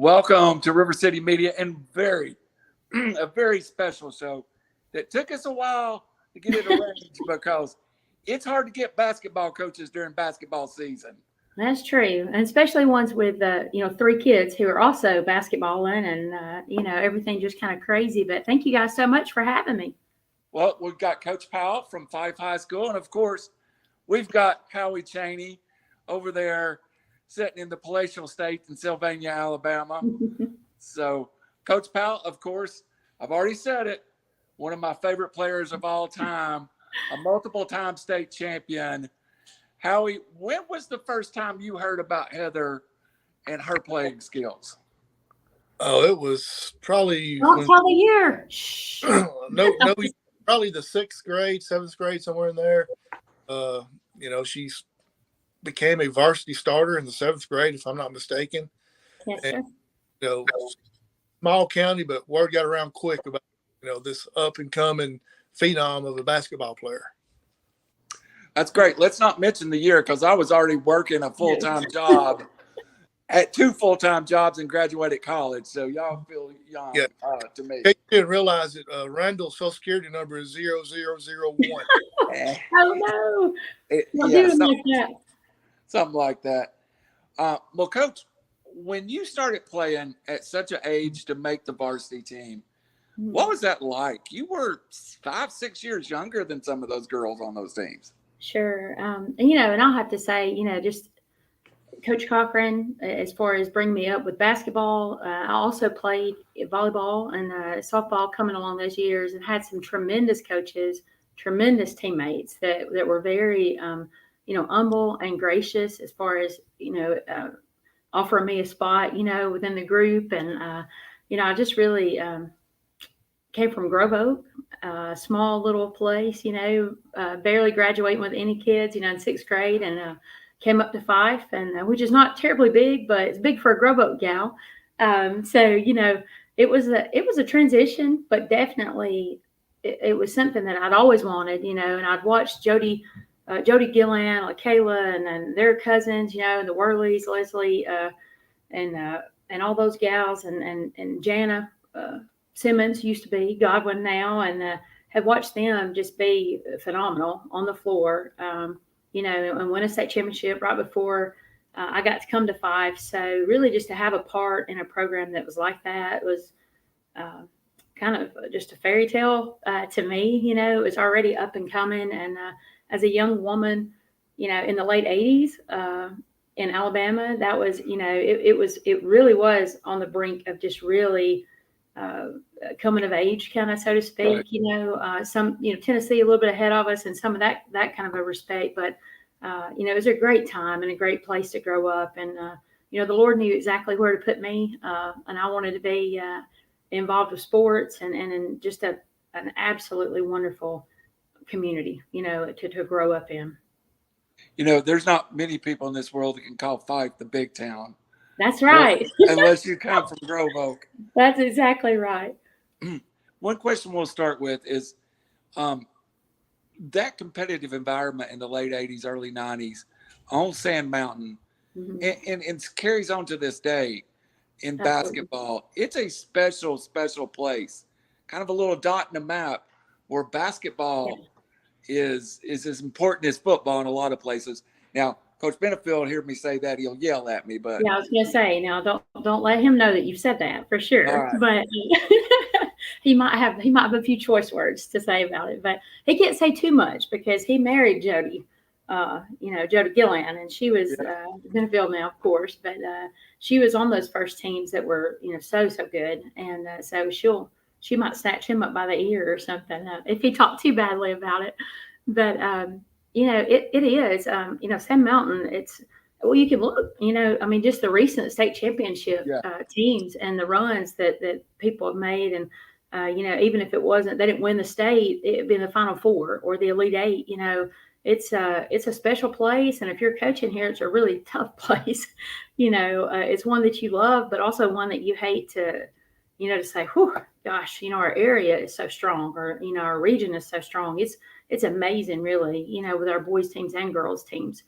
Welcome to RiverCity-Media and a very special show that took us a while to get it arranged because it's hard to get basketball coaches during basketball season. That's true. And especially ones with, 3 kids who are also basketballing and, everything just kind of crazy. But thank you guys so much for having me. Well, we've got Coach Powell from Fyffe High School. And, of course, we've got Howie Chaney over there sitting in the palatial state in Sylvania, Alabama. So, Coach Powell, of course, I've already said it, one of my favorite players of all time, a multiple-time state champion. Howie, when was the first time you heard about Heather and her playing skills? Oh, it was probably Don't tell the year. no, probably the 6th grade, 7th grade, somewhere in there. She became a varsity starter in the 7th grade, if I'm not mistaken. Yes, and, sir. Small county, but word got around quick about this up and coming phenom of a basketball player. That's great. Let's not mention the year because I was already working a full-time job at 2 full-time jobs and graduated college. So y'all feel young to me. You didn't realize that Randall's Social Security number is 0001. Oh, no. Something like that. Well, Coach, when you started playing at such an age to make the varsity team, what was that like? You were 5-6 years younger than some of those girls on those teams. Sure. And I'll have to say, just Coach Cochran, as far as bringing me up with basketball, I also played volleyball and softball coming along those years and had some tremendous coaches, tremendous teammates that were very, humble and gracious as far as, offering me a spot, within the group. And, I just really came from Grove Oak, a small little place, barely graduating with any kids, in 6th grade, and came up to Fyffe, and which is not terribly big, but it's big for a Grove Oak gal. It was a transition, but definitely it was something that I'd always wanted, and I'd watched Jody Gillan, like Kayla, and their cousins, the Worleys, Leslie, and all those gals, and Jana Simmons used to be Godwin now, and have watched them just be phenomenal on the floor, and win a state championship right before I got to come to Fyffe. So really just to have a part in a program that was like that was kind of just a fairy tale to me. It was already up and coming. And as a young woman, in the late 80s in Alabama, that was, it really was on the brink of just really coming of age, kind of, so to speak. Right. Tennessee a little bit ahead of us and some of that kind of a respect, but it was a great time and a great place to grow up. And the Lord knew exactly where to put me, and I wanted to be involved with sports and in just an absolutely wonderful community, to grow up in. There's not many people in this world that can call Fyffe the big town. That's right. Unless you come from Grove Oak. That's exactly right. One question we'll start with is that competitive environment in the late 80s, early 90s on Sand Mountain, and it carries on to this day in basketball. It's a special, special place, kind of a little dot in the map where basketball is as important as football in a lot of places. Now, Coach Benefield hear me say that, he'll yell at me. But I was going to say, now don't let him know that you've said that for sure. Right. But he might have a few choice words to say about it. But he can't say too much because he married Jody, Jody Gillan, and she was Benefield now, of course, but she was on those first teams that were so good, and so she might snatch him up by the ear or something if he talked too badly about it. But it is, Sand Mountain, you can look, just the recent state championship teams and the runs that people have made. And, even if they didn't win the state, it'd be in the Final Four or the Elite Eight, it's a special place. And if you're coaching here, it's a really tough place. It's one that you love, but also one that you hate to say, whew, gosh, our area is so strong, or, our region is so strong. It's amazing, really, with our boys teams and girls teams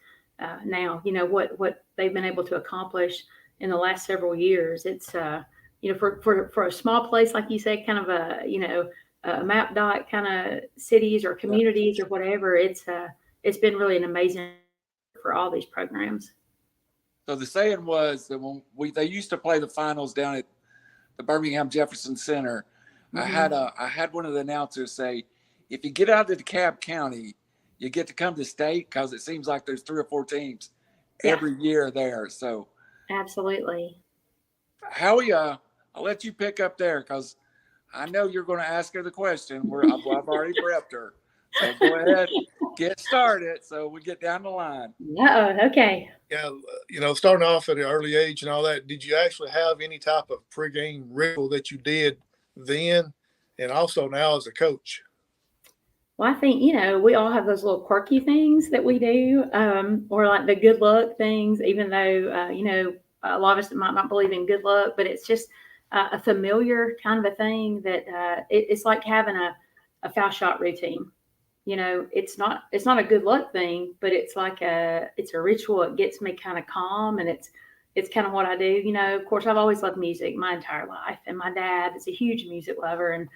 now, what they've been able to accomplish in the last several years. It's, for a small place, like you said, kind of a map dot kind of cities or communities or whatever, it's been really an amazing for all these programs. So the saying was that when they used to play the finals down at the Birmingham Jefferson Center, I had one of the announcers say, if you get out of DeKalb County, you get to come to state, because it seems like there's 3 or 4 teams every year there. So absolutely. Howie, I'll let you pick up there, because I know you're going to ask her the question. I've already prepped her. So go ahead, get started so we get down the line. Okay. Yeah, starting off at an early age and all that, did you actually have any type of pregame ritual that you did then and also now as a coach? Well, I think, we all have those little quirky things that we do, or like the good luck things, even though, a lot of us might not believe in good luck, but it's just a familiar kind of a thing that it's like having a foul shot routine. It's not a good luck thing, but it's like it's a ritual. It gets me kind of calm, and it's kind of what I do. Of course, I've always loved music my entire life, and my dad is a huge music lover, and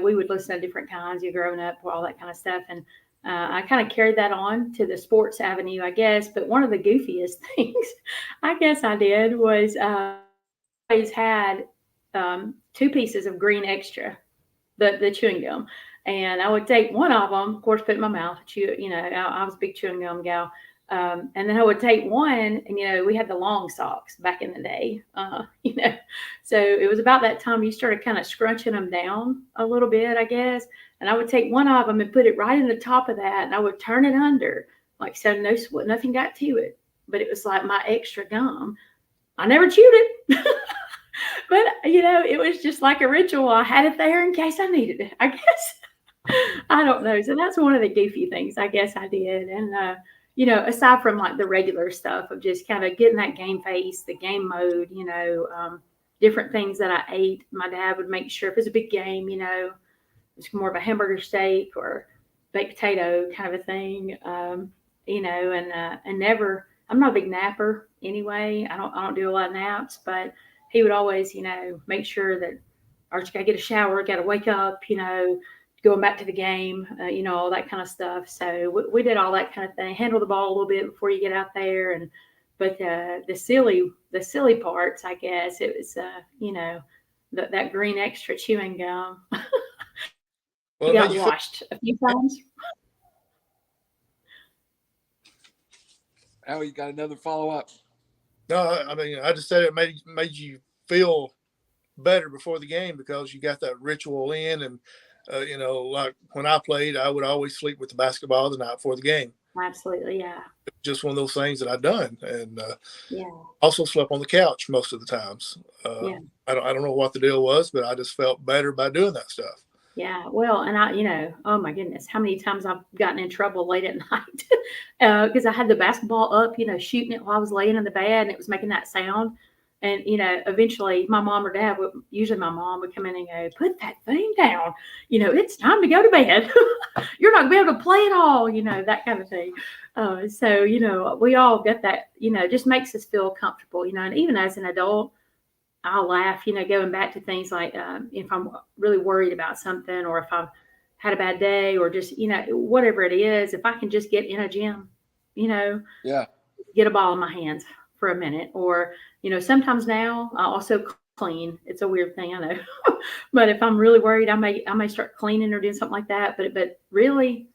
we would listen to different kinds. Growing up, all that kind of stuff, and I kind of carried that on to the sports avenue, I guess. But one of the goofiest things I guess I did was always had 2 pieces of green extra, the chewing gum. And I would take one of them, of course, put it in my mouth, chew. I was a big chewing gum gal. And then I would take one, and, we had the long socks back in the day, So it was about that time you started kind of scrunching them down a little bit, I guess. And I would take one of them and put it right in the top of that, and I would turn it under, like so nothing got to it. But it was like my extra gum. I never chewed it. But, it was just like a ritual. I had it there in case I needed it, I guess. I don't know. So that's one of the goofy things I guess I did. And, aside from like the regular stuff of just kind of getting that game face, the game mode, different things that I ate. My dad would make sure if it was a big game, it's more of a hamburger steak or baked potato kind of a thing, and never, I'm not a big napper anyway. I don't do a lot of naps, but he would always, make sure that Archie got to get a shower, got to wake up, going back to the game, all that kind of stuff. So we did all that kind of thing, handle the ball a little bit before you get out there. But the silly parts, I guess, it was, that green extra chewing gum. Well, got washed a few times. How you got another follow-up? No, I mean, I just said it made you feel better before the game because you got that ritual in. And, like when I played, I would always sleep with the basketball the night before the game. Absolutely, yeah. Just one of those things that I've done. And also slept on the couch most of the times. I don't know what the deal was, but I just felt better by doing that stuff. Yeah, well, and I, oh my goodness, how many times I've gotten in trouble late at night because I had the basketball up, shooting it while I was laying in the bed, and it was making that sound. And, eventually my mom or dad usually my mom would come in and go, put that thing down. It's time to go to bed. You're not going to be able to play at all, that kind of thing. So, we all get that, just makes us feel comfortable, and even as an adult, I'll laugh, going back to things like if I'm really worried about something, or if I've had a bad day, or just, whatever it is, if I can just get in a gym, get a ball in my hands for a minute, or, sometimes now I also clean. It's a weird thing, I know, but if I'm really worried, I may start cleaning or doing something like that. But really,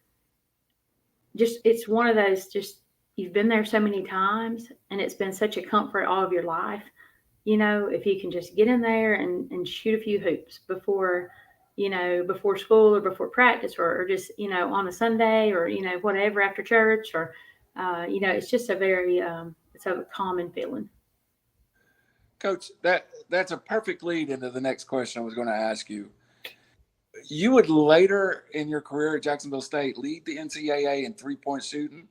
just it's one of those. Just you've been there so many times, and it's been such a comfort all of your life. If you can just get in there and shoot a few hoops before school or before practice, or just on a Sunday, or whatever after church, or it's just a very it's a common feeling. Coach, that's a perfect lead into the next question I was going to ask you. You would later in your career at Jacksonville State lead the NCAA in 3-point shooting.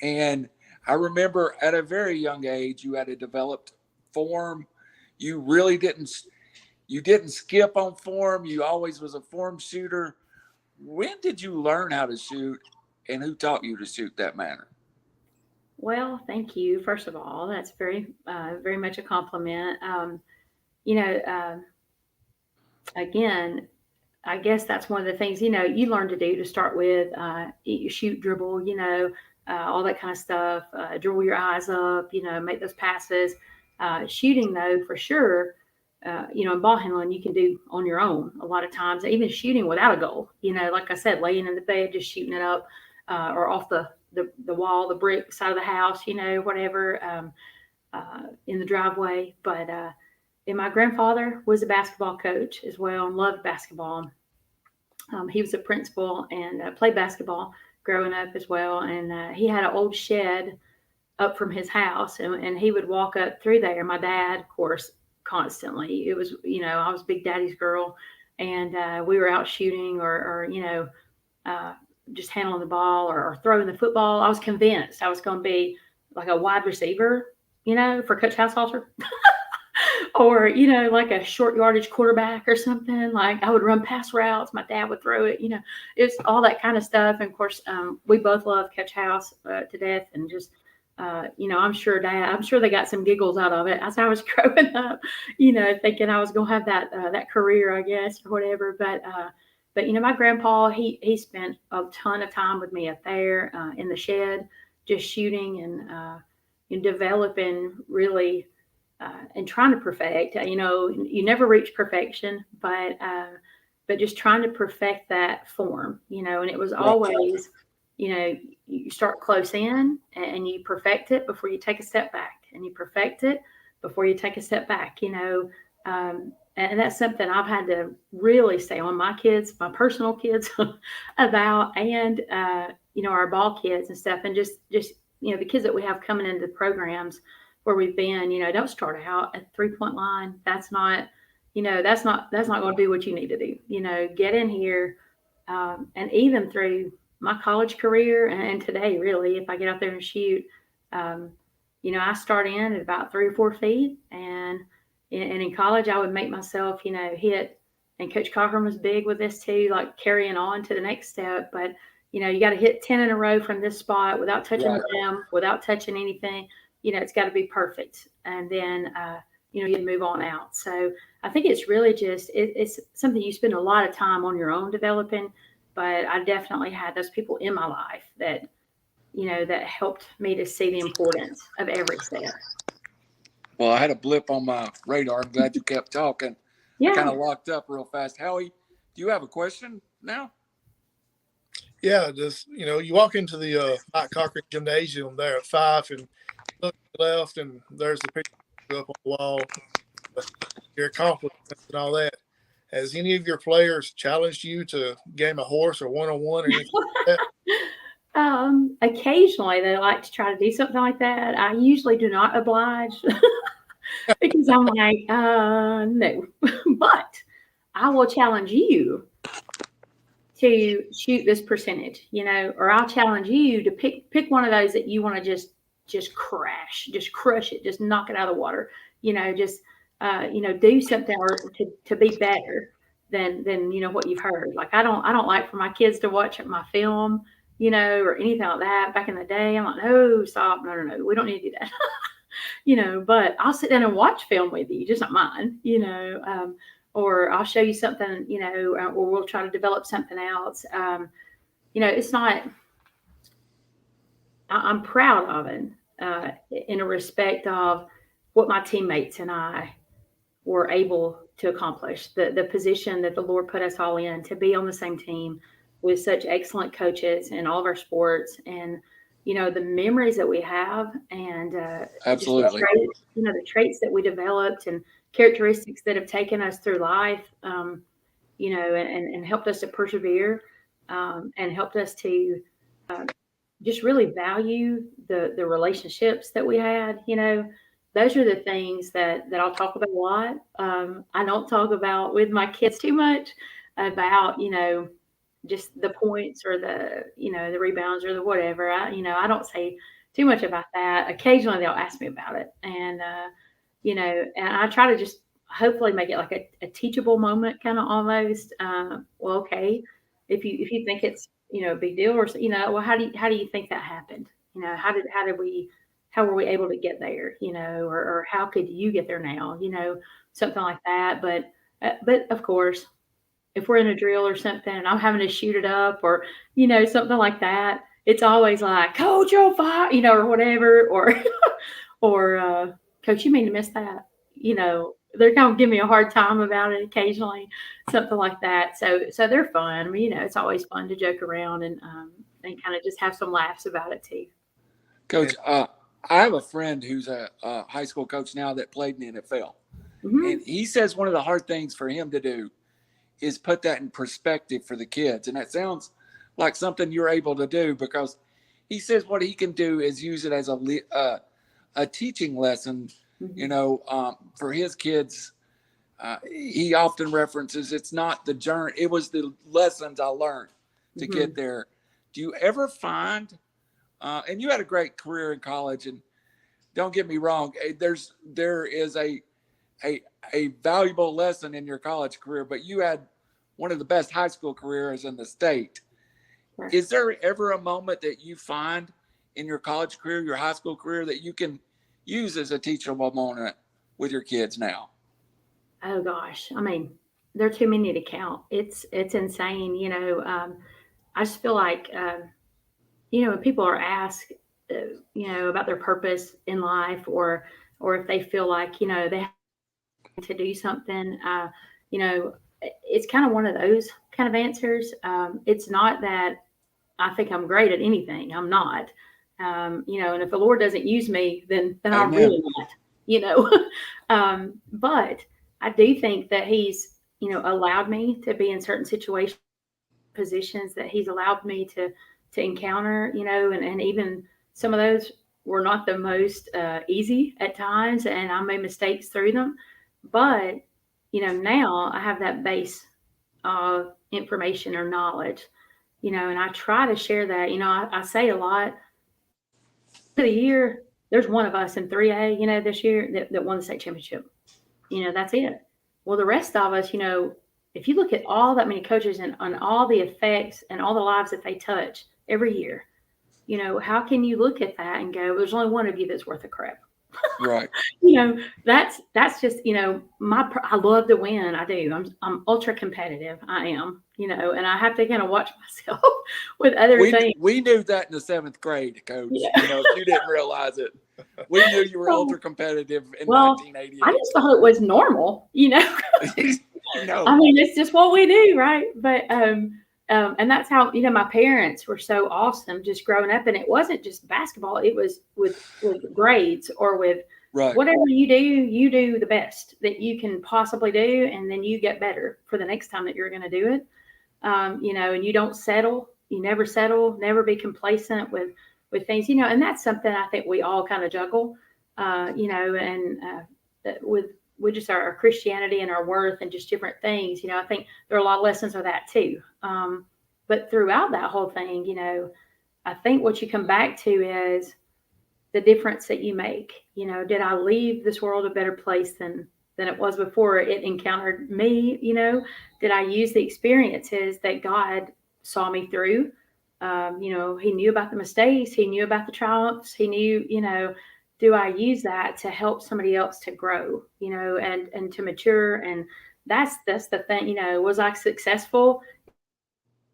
And I remember at a very young age, you had a developed form. You really didn't skip on form. You always was a form shooter. When did you learn how to shoot, and who taught you to shoot that manner? Well, thank you. First of all, that's very much a compliment. You know, again, I guess that's one of the things, you learn to do to start with, shoot, dribble, all that kind of stuff, dribble your eyes up, make those passes. Shooting, though, for sure, and ball handling you can do on your own a lot of times, even shooting without a goal, like I said, laying in the bed, just shooting it up, or off the wall, the brick side of the house, whatever, in the driveway. But and my grandfather was a basketball coach as well and loved basketball. He was a principal and played basketball growing up as well. And he had an old shed up from his house, and he would walk up through there. My dad, of course, constantly. It was, I was Big Daddy's girl, and we were out shooting or just handling the ball or throwing the football. I was convinced I was going to be like a wide receiver, for Coach Househalter. Or, like a short yardage quarterback or something. Like I would run pass routes. My dad would throw it, it's all that kind of stuff. And of course, we both love Coach House to death. And just, I'm sure they got some giggles out of it as I was growing up, thinking I was going to have that career, I guess, or whatever. But my grandpa, he spent a ton of time with me up there in the shed, just shooting and developing really, and trying to perfect. You never reach perfection, but just trying to perfect that form, and it was always, you start close in and you perfect it before you take a step back, and you perfect it before you take a step back, and that's something I've had to really stay on my kids, my personal kids about, and, our ball kids and stuff. And just, the kids that we have coming into the programs where we've been, don't start out at the 3-point line. That's not going to be what you need to do. Get in here. And even through my college career and today, really, if I get out there and shoot, I start in at about 3 or 4 feet. And in college, I would make myself, hit. And Coach Cochran was big with this too, like carrying on to the next step. But, you got to hit 10 in a row from this spot without touching the rim, without touching anything. It's got to be perfect. And then, you move on out. So I think it's really just, it's something you spend a lot of time on your own developing. But I definitely had those people in my life that, that helped me to see the importance of every step. Well, I had a blip on my radar. I'm glad you kept talking. Yeah. I kind of locked up real fast. Howie, do you have a question now? Yeah, just you walk into the Mike Cochran Gymnasium there at Fyffe and look to the left, and there's the picture up on the wall, your accomplishments and all that. Has any of your players challenged you to game a horse or one-on-one or anything like that? Occasionally they like to try to do something like that. I usually do not oblige because I'm like, no, but I will challenge you to shoot this percentage, or I'll challenge you to pick one of those that you want to just crush it, just knock it out of the water, do something or to be better than what you've heard. Like I don't like for my kids to watch my film, or anything like that. Back in the day, I'm like, no, stop, no, we don't need to do that. But I'll sit down and watch film with you, just not mine, or I'll show you something, or we'll try to develop something else. It's not, I'm proud of it in a respect of what my teammates and I were able to accomplish, the position that the Lord put us all in, to be on the same team with such excellent coaches in all of our sports, and, the memories that we have, and absolutely, the traits that we developed and characteristics that have taken us through life, and helped us to persevere, and helped us to just really value the relationships that we had. Those are the things that I'll talk about a lot. I don't talk about with my kids too much about, just the points or the rebounds or the whatever. I don't say too much about that. Occasionally they'll ask me about it. And, and I try to just hopefully make it like a teachable moment, kind of almost. Okay, if you think it's, a big deal, or, well, how do you think that happened? how were we able to get there, or how could you get there now, something like that. But of course, if we're in a drill or something and I'm having to shoot it up or, something like that, it's always like, Coach, you'll fight, or whatever, or Coach, you mean to miss that? They're kind of giving me a hard time about it occasionally, something like that. So they're fun. I mean, it's always fun to joke around and kind of just have some laughs about it too. Coach, I have a friend who's a high school coach now that played in the NFL. Mm-hmm. And he says one of the hard things for him to do is put that in perspective for the kids. And that sounds like something you're able to do, because he says what he can do is use it as a teaching lesson, for his kids. He often references, it's not the journey, it was the lessons I learned to get there. Do you ever find, and you had a great career in college, and don't get me wrong, there is a valuable lesson in your college career, but you had one of the best high school careers in the state. Right. Is there ever a moment that you find in your college career, your high school career, that you can use as a teachable moment with your kids now? Oh gosh. I mean, there are too many to count. It's insane. I just feel like, when people are asked, about their purpose in life, or if they feel like, they have to do something, it's kind of one of those kind of answers. It's not that I think I'm great at anything. I'm not. And if the Lord doesn't use me, then I'm really not, but I do think that he's, allowed me to be in certain situations, positions that he's allowed me to encounter, and even some of those were not the most easy at times, and I made mistakes through them. But, now I have that base of information or knowledge, and I try to share that. I say a lot. For the year, there's one of us in 3A, this year that won the state championship. That's it. Well, the rest of us, if you look at all that many coaches and on all the effects and all the lives that they touch every year, how can you look at that and go, there's only one of you that's worth a crap? Right. That's just, I love to win. I do. I'm ultra competitive. I am, and I have to kind of watch myself with other things. We knew that in the 7th grade, Coach. Yeah. You didn't realize it. We knew you were ultra competitive in 1988. I just thought it was normal, No. I mean, it's just what we do, right? But and that's how, my parents were so awesome just growing up. And it wasn't just basketball. It was with grades or with whatever you do the best that you can possibly do. And then you get better for the next time that you're going to do it. And you don't settle. You never settle, never be complacent with things, and that's something I think we all kind of juggle, with just our Christianity and our worth and just different things. I think there are a lot of lessons of that too. But throughout that whole thing, I think what you come back to is the difference that you make. Did I leave this world a better place than it was before it encountered me? Did I use the experiences that God saw me through? He knew about the mistakes. He knew about the triumphs. He knew, do I use that to help somebody else to grow, and to mature? And that's the thing, was I successful?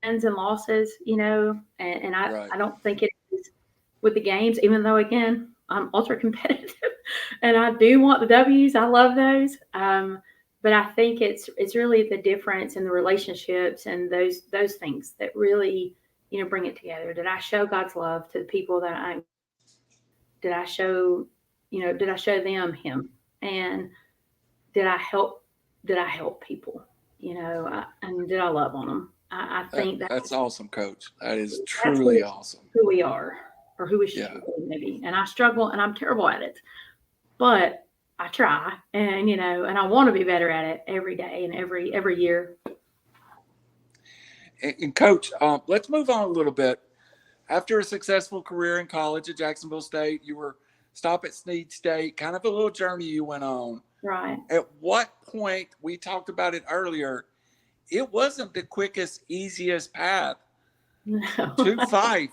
Wins and losses, and I don't think it is with the games, even though, again, I'm ultra competitive and I do want the W's. I love those. But I think it's really the difference in the relationships and those things that really, bring it together. Did I show God's love to the people that did I show them him? And did I help people, and did I love on them? I think that's awesome, Coach. That is truly awesome. Who we are, or who we should be, maybe. And I struggle, and I'm terrible at it, but I try, and and I want to be better at it every day and every year. And Coach, let's move on a little bit. After a successful career in college at Jacksonville State, you were stopped at Snead State, kind of a little journey you went on. Right. At what point, we talked about it earlier, it wasn't the quickest, easiest path to Fyffe.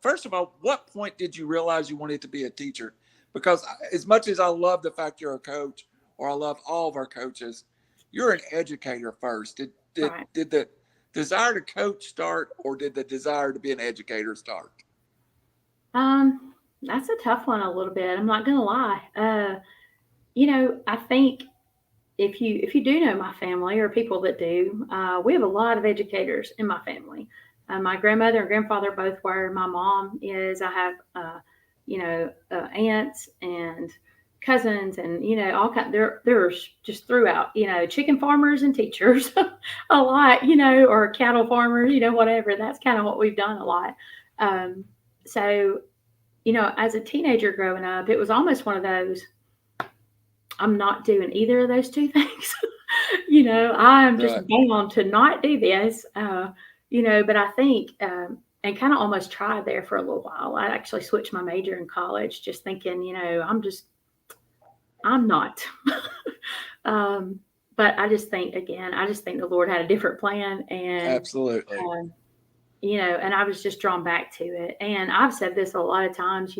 first of all, what point did you realize you wanted to be a teacher? Because as much as I love the fact you're a coach, or I love all of our coaches, you're an educator first. Did the desire to coach start, or did the desire to be an educator start? That's a tough one a little bit. I'm not going to lie. I think if you do know my family, or people that do, we have a lot of educators in my family. My grandmother and grandfather both were. My mom is. I have, aunts and cousins, and all kind. They're just throughout. Chicken farmers and teachers, a lot. Or cattle farmers. Whatever. That's kind of what we've done a lot. So, as a teenager growing up, it was almost one of those. I'm not doing either of those two things. I'm just bound to not do this. But I think, and kind of almost tried there for a little while. I actually switched my major in college, just thinking, I'm not. But I just think the Lord had a different plan, and absolutely. And I was just drawn back to it. And I've said this a lot of times,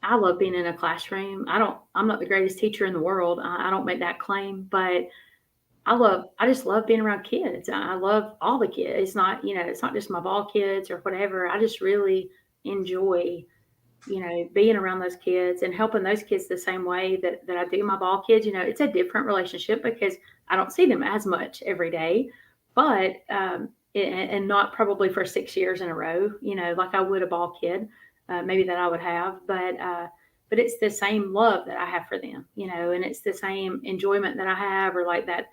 I love being in a classroom. I'm not the greatest teacher in the world. I don't make that claim, but I just love being around kids. I love all the kids. It's not just my ball kids or whatever. I just really enjoy, being around those kids and helping those kids the same way that I do my ball kids. It's a different relationship because I don't see them as much every day, but, and not probably for 6 years in a row, like I would a ball kid, maybe that I would have, but it's the same love that I have for them, and it's the same enjoyment that I have, or like that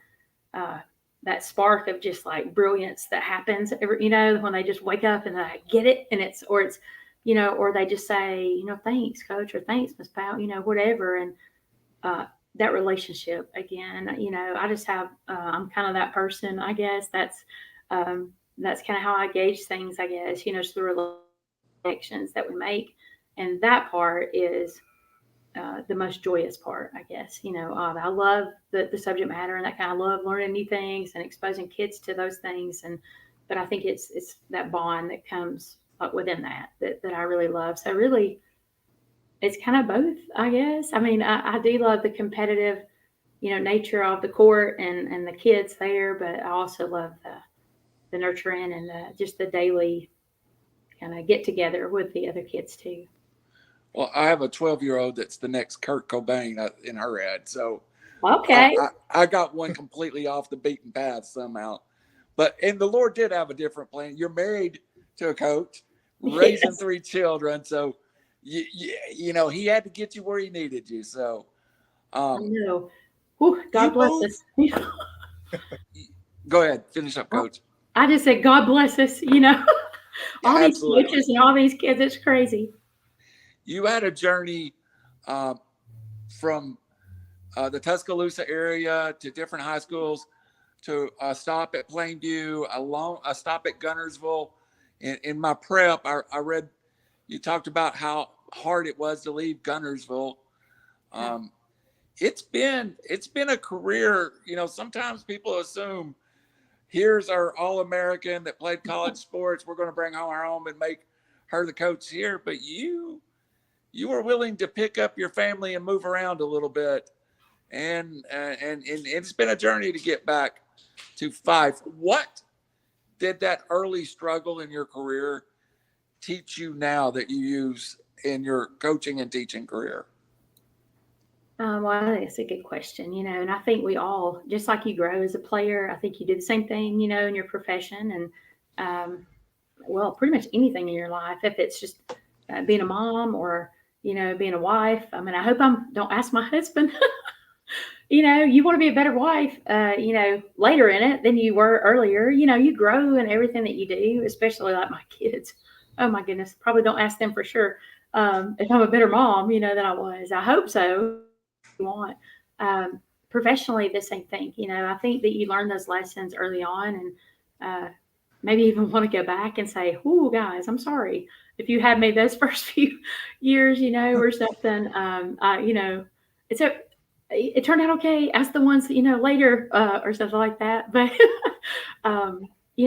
spark of just like brilliance that happens, when they just wake up and I get it, and or they just say, thanks, coach, or thanks, Miss Powell, whatever. And that relationship again, I just have, I'm kind of that person, I guess. That's kind of how I gauge things, I guess, just the connections that we make. And that part is the most joyous part, I guess. I love the subject matter, and that kind of love learning new things and exposing kids to those things. But I think it's that bond that comes up within that I really love. So really, it's kind of both, I guess. I mean, I do love the competitive, nature of the court and the kids there, but I also love the nurturing and just the daily kind of get together with the other kids too. Well, I have a 12-year-old that's the next Kurt Cobain in her head. So okay, I got one completely off the beaten path somehow. And the Lord did have a different plan. You're married to a coach, raising 3 children. So, he had to get you where he needed you. So, I know. Whew, God bless us. Go ahead. Finish up, Coach. I just said, God bless us, all these coaches and all these kids. It's crazy. You had a journey from the Tuscaloosa area to different high schools, to a stop at Plainview, a stop at Gunnersville. In my prep, I read you talked about how hard it was to leave Gunnersville. It's been a career. Sometimes people assume, here's our All-American that played college sports, we're going to bring her home and make her the coach here. But you were willing to pick up your family and move around a little bit, and it's been a journey to get back to Fyffe. What did that early struggle in your career teach you now that you use in your coaching and teaching career? Well, I think it's a good question, and I think we all, just like you grow as a player, I think you do the same thing, in your profession, and pretty much anything in your life. If it's just being a mom or, being a wife. I mean, I hope don't ask my husband, you want to be a better wife, later in it than you were earlier. You grow in everything that you do, especially like my kids. Oh my goodness. Probably don't ask them for sure. If I'm a better mom, than I was. I hope so. Want professionally the same thing. I think that you learn those lessons early on, and maybe even want to go back and say, "Oh, guys, I'm sorry if you had me those first few years, or something." It turned out okay. Ask the ones later, or something like that. But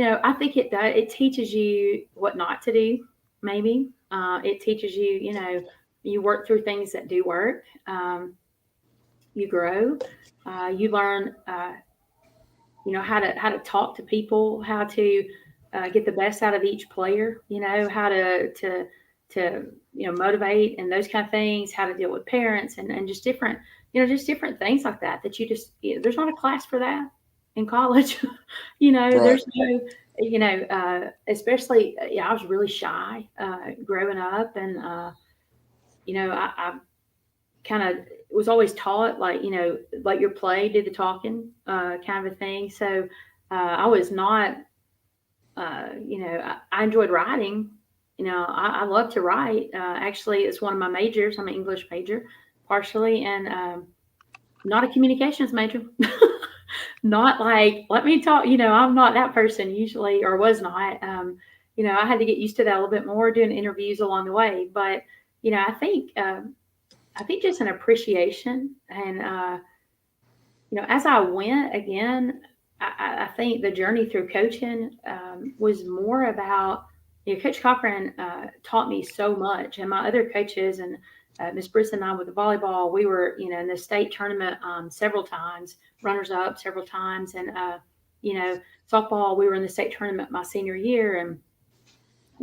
I think it does. It teaches you what not to do, maybe. It teaches you, you work through things that do work. You grow. You learn, how to talk to people, how to get the best out of each player, how to motivate and those kind of things, how to deal with parents and just different, different things like that you just, there's not a class for that in college. There's no, especially, I was really shy growing up, and, I kind of was always taught let your play do the talking kind of a thing. So I was not, I enjoyed writing. I love to write. Actually, it's one of my majors. I'm an English major partially, and not a communications major. Not like, let me talk, I'm not that person usually, or was not. I had to get used to that a little bit more doing interviews along the way. But, I think just an appreciation. And, as I went again, I think the journey through coaching was more about, Coach Cochran taught me so much, and my other coaches, and Miss Briss and I with the volleyball, we were, in the state tournament several times, runners up several times. And, softball, we were in the state tournament my senior year, and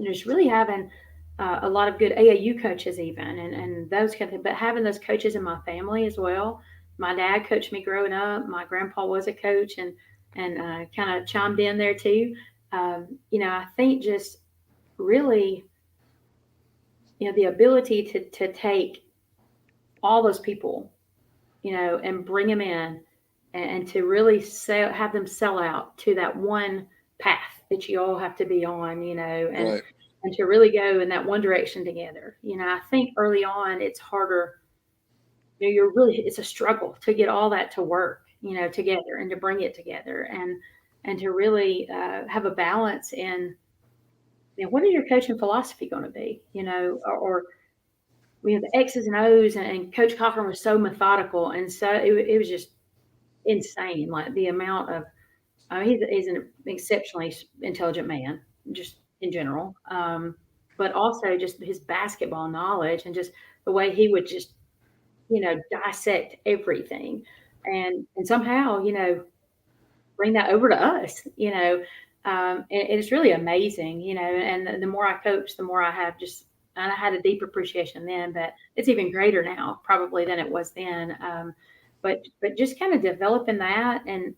just really having a lot of good AAU coaches even, and those kind of, but having those coaches in my family as well. My dad coached me growing up. My grandpa was a coach and kind of chimed in there too. I think just really, the ability to take all those people, and bring them in and to really have them sell out to that one path that you all have to be on, and, Right. and to really go in that one direction together. I think early on it's harder, it's a struggle to get all that to work, together, and to bring it together, and to really have a balance in, what is your coaching philosophy going to be, or the X's and O's, and Coach Cochran was so methodical. And so it was just insane. Like the amount of, he's an exceptionally intelligent man, just in general. But also just his basketball knowledge, and just the way he would just, dissect everything, and somehow, bring that over to us, and it's really amazing, and the more I coach, the more I have and I had a deep appreciation then, but it's even greater now probably than it was then. But just kind of developing that, and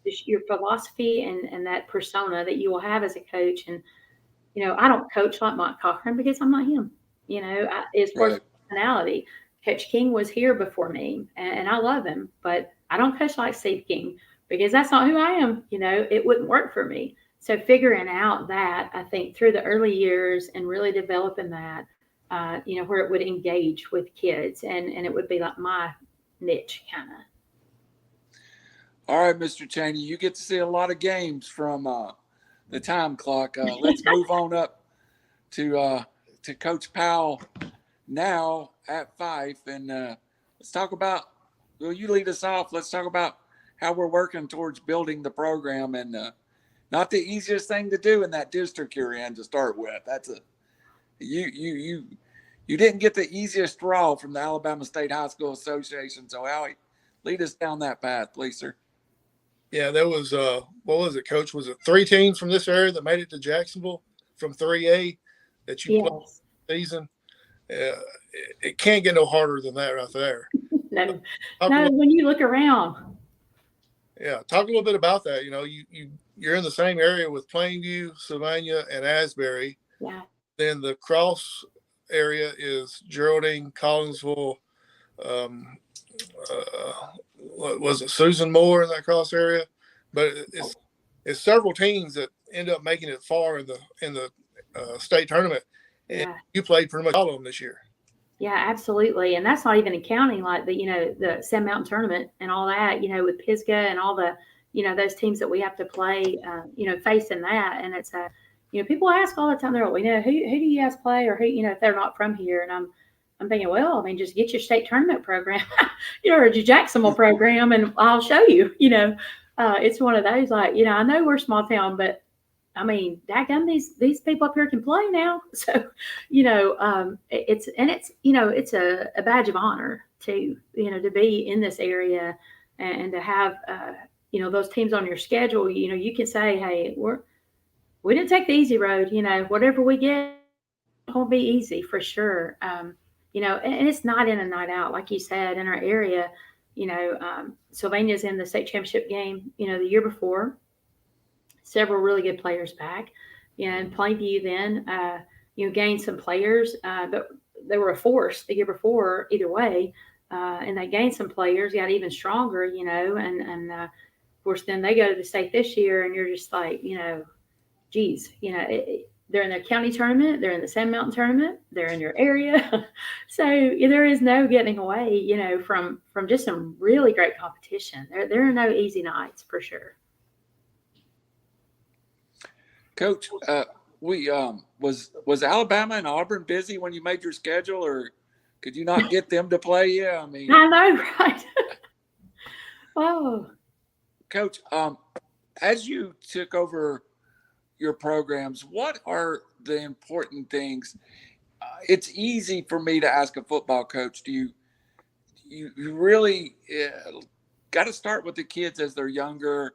just your philosophy and that persona that you will have as a coach. And, I don't coach like Mike Cochran because I'm not him, as far as personality. Coach King was here before me, and I love him, but I don't coach like Steve King because that's not who I am. It wouldn't work for me. So figuring out that, I think, through the early years, and really developing that, where it would engage with kids, and it would be like my niche kind of. All right, Mr. Chaney, you get to see a lot of games from the time clock. Let's move on up to Coach Powell now at Fyffe, and let's talk about. Will you lead us off? Let's talk about how we're working towards building the program, and not the easiest thing to do in that district you're in to start with. That's you didn't get the easiest draw from the Alabama State High School Association. So Howie, lead us down that path, please, sir. Yeah, there was what was it, Coach? Was it 3 teams from this area that made it to Jacksonville from 3A that you played this season? It can't get no harder than that right there. No, when you look around. Yeah, talk a little bit about that. You're in the same area with Plainview, Sylvania, and Asbury. Yeah. Then the cross area is Geraldine, Collinsville. What was it, Susan Moore in that cross area? But it's several teams that end up making it far in the state tournament. Yeah. And you played pretty much all of them this year. Yeah, absolutely. And that's not even accounting like the Sand Mountain tournament and all that, with Pisgah and all the, those teams that we have to play, facing that. And it's people ask all the time, they're like, who do you guys play, or who, if they're not from here. And I'm thinking, well, just get your state tournament program, or your Jacksonville program, and I'll show you, it's one of those, like, I know we're small town, but I mean, daggum, these people up here can play now. So, it's a badge of honor to be in this area and to have, those teams on your schedule. You can say, hey, we didn't take the easy road. Whatever we get won't be easy for sure. And it's not in a night out, like you said, in our area. Sylvania's in the state championship game, the year before. Several really good players back. And Plainview then, gained some players, but they were a force the year before either way. And they gained some players, got even stronger, and of course, then they go to the state this year, and you're just like, geez, they're in the county tournament, they're in the Sand Mountain tournament, they're in your area. So there is no getting away, from just some really great competition. There are no easy nights for sure. Coach, was Alabama and Auburn busy when you made your schedule, or could you not get them to play you? I mean, I know, right? Oh, Coach, as you took over your programs, what are the important things? It's easy for me to ask a football coach. Do you really got to start with the kids as they're younger?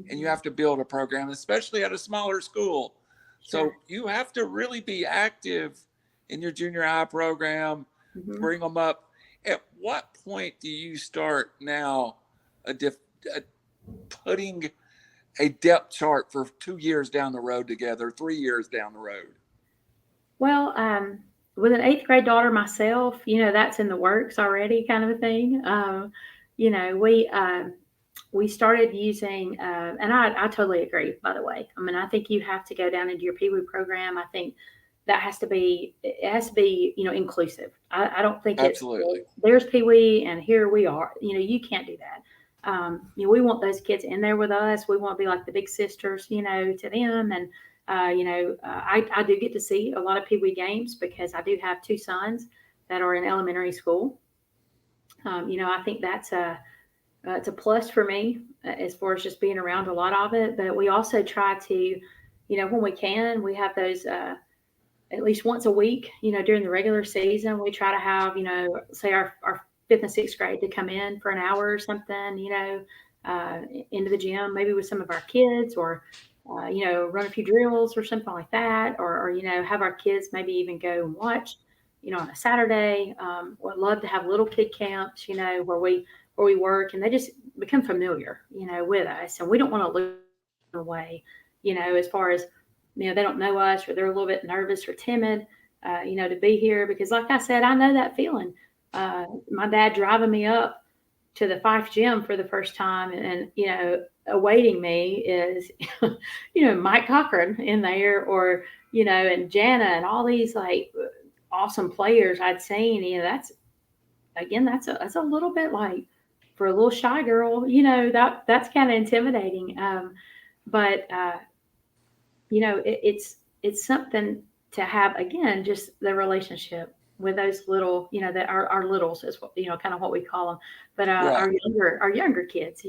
And you have to build a program, especially at a smaller school. Sure. So you have to really be active in your junior high program, bring them up. At what point do you start now putting a depth chart for 2 years down the road together, 3 years down the road? Well, with an 8th grade daughter myself, that's in the works already, kind of a thing. We started using, and I totally agree, by the way. I mean, I think you have to go down into your Pee Wee program. I think that has to be inclusive. I don't think Absolutely. There's Pee Wee and here we are. You can't do that. We want those kids in there with us. We want to be like the big sisters, to them. And, I do get to see a lot of Pee Wee games because I do have 2 sons that are in elementary school. I think that's it's a plus for me as far as just being around a lot of it. But we also try to, when we can, we have those at least once a week, during the regular season. We try to have, say our 5th and 6th grade to come in for an hour or something, into the gym, maybe with some of our kids or, run a few drills or something like that. Or have our kids maybe even go and watch, on a Saturday. Would love to have little kid camps, where we work and they just become familiar, with us. And we don't want to lose them away, as far as, they don't know us or they're a little bit nervous or timid, to be here. Because like I said, I know that feeling. My dad driving me up to the Fyffe gym for the first time and awaiting me is, Mike Cochran in there or, and Jana and all these like awesome players I'd seen, that's a little bit like, for a little shy girl, that's kind of intimidating. But it's something to have, again, just the relationship with those little, that our littles is what, kind of what we call them, but right. our younger kids,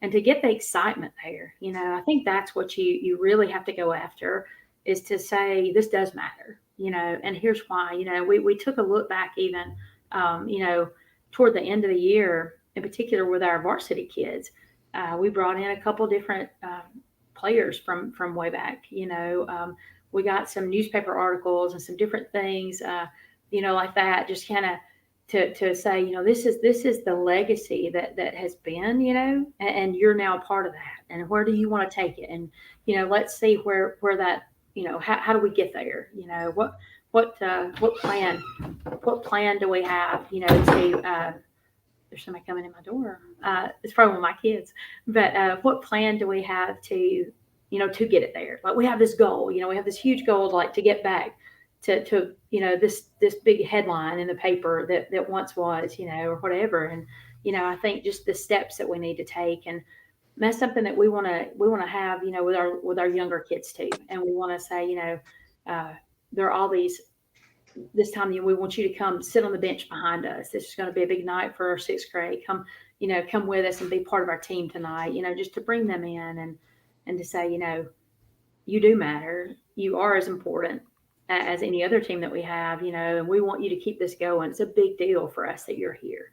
and to get the excitement there, I think that's what you really have to go after, is to say, this does matter, and here's why. We took a look back even, toward the end of the year, in particular with our varsity kids. We brought in a couple different players from way back. We got some newspaper articles and some different things, like that, just kind of to say, this is the legacy that has been, and you're now a part of that. And where do you want to take it? And, let's see where that, how do we get there? What plan do we have, to, there's somebody coming in my door. It's probably one of my kids, but what plan do we have to, to get it there? Like we have this goal, we have this huge goal, like to get back to this big headline in the paper that once was, or whatever. And, I think just the steps that we need to take, and that's something that we want to have, with our younger kids too. And we want to say, there are all these, this time, we want you to come sit on the bench behind us. This is going to be a big night for our 6th grade. Come come with us and be part of our team tonight, just to bring them in and to say, you do matter. You are as important as any other team that we have, and we want you to keep this going. It's a big deal for us that you're here.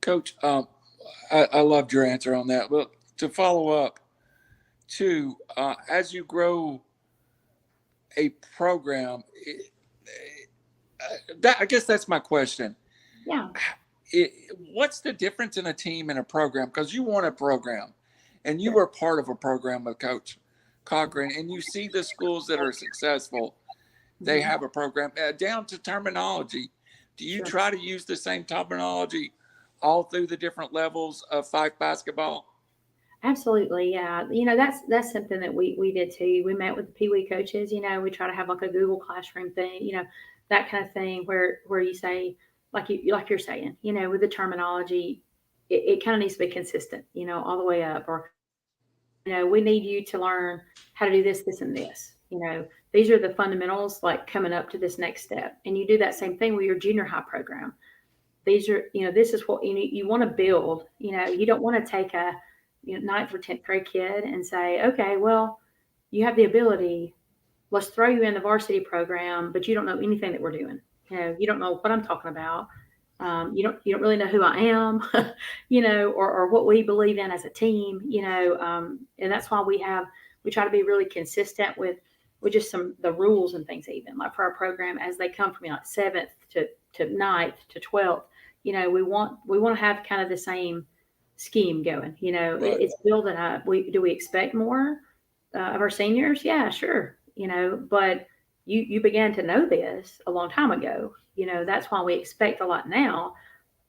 Coach, I loved your answer on that. But to follow up, too, as you grow a program, I guess that's my question. Yeah. What's the difference in a team and a program? Because you want a program, and you were part of a program with Coach Cochran, and you see the schools that are successful, they have a program. Down to terminology, do you try to use the same terminology all through the different levels of Fyffe basketball? Absolutely, yeah. That's something that we did too. We met with the Pee Wee coaches. We try to have like a Google Classroom thing. That kind of thing where you say, like you're saying, with the terminology, it kind of needs to be consistent, all the way up. Or we need you to learn how to do this, this, and this. These are the fundamentals, like coming up to this next step. And you do that same thing with your junior high program. These are, this is what you want to build. You don't want to take a 9th or 10th grade kid and say, okay, well, you have the ability. Let's throw you in the varsity program, but you don't know anything that we're doing. You don't know what I'm talking about. You don't really know who I am, or what we believe in as a team, and that's why we try to be really consistent with just the rules and things, even like for our program as they come from 7th to 9th to 12th. We want to have kind of the same scheme going. Right. It's building up. Do we expect more of our seniors? Yeah, sure. But you began to know this a long time ago. That's why we expect a lot now,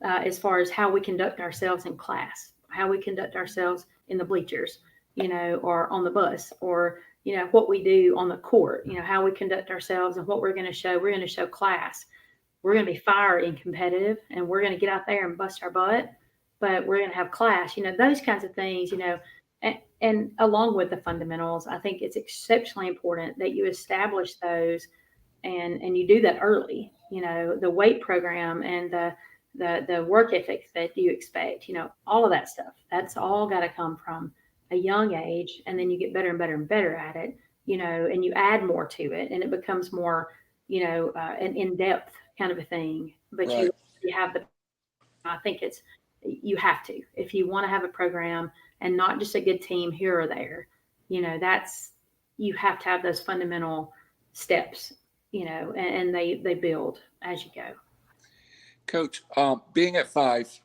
as far as how we conduct ourselves in class, how we conduct ourselves in the bleachers, or on the bus, or, what we do on the court, how we conduct ourselves and what we're going to show. We're going to show class. We're going to be fiery and competitive, and we're going to get out there and bust our butt, but we're going to have class, those kinds of things, and along with the fundamentals, I think it's exceptionally important that you establish those and you do that early, the weight program and the work ethic that you expect, all of that stuff. That's all got to come from a young age. And then you get better and better and better at it, and you add more to it, and it becomes more, an in-depth kind of a thing. But Right. you have I think you have to, if you want to have a program and not just a good team here or there, you have to have those fundamental steps, and they build as you go. Coach, being at Fyffe,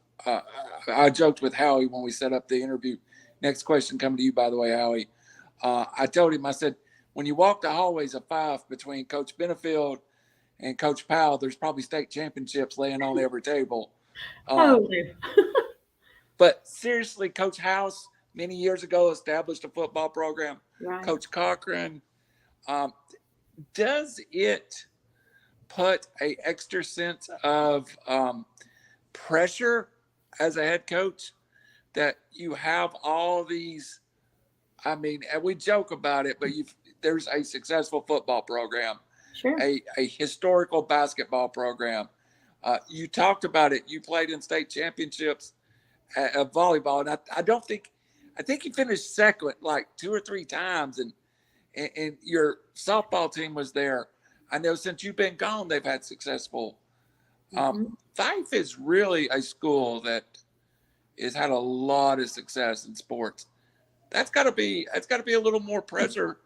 I joked with Howie when we set up the interview. Next question coming to you, by the way, Howie. I told him, I said, when you walk the hallways of Fyffe between Coach Benefield and Coach Powell, there's probably state championships laying on every table. But seriously, Coach House many years ago established a football program. Right. Coach Cochran, does it put a extra sense of pressure as a head coach that you have all these? I mean, and we joke about it, but there's a successful football program, Sure. a historical basketball program. You talked about it. You played in state championships of volleyball, and I think you finished second like 2 or 3 times, and your softball team was there. I know since you've been gone, they've had successful. Fyffe is really a school that has had a lot of success in sports. That's got to be a little more pressure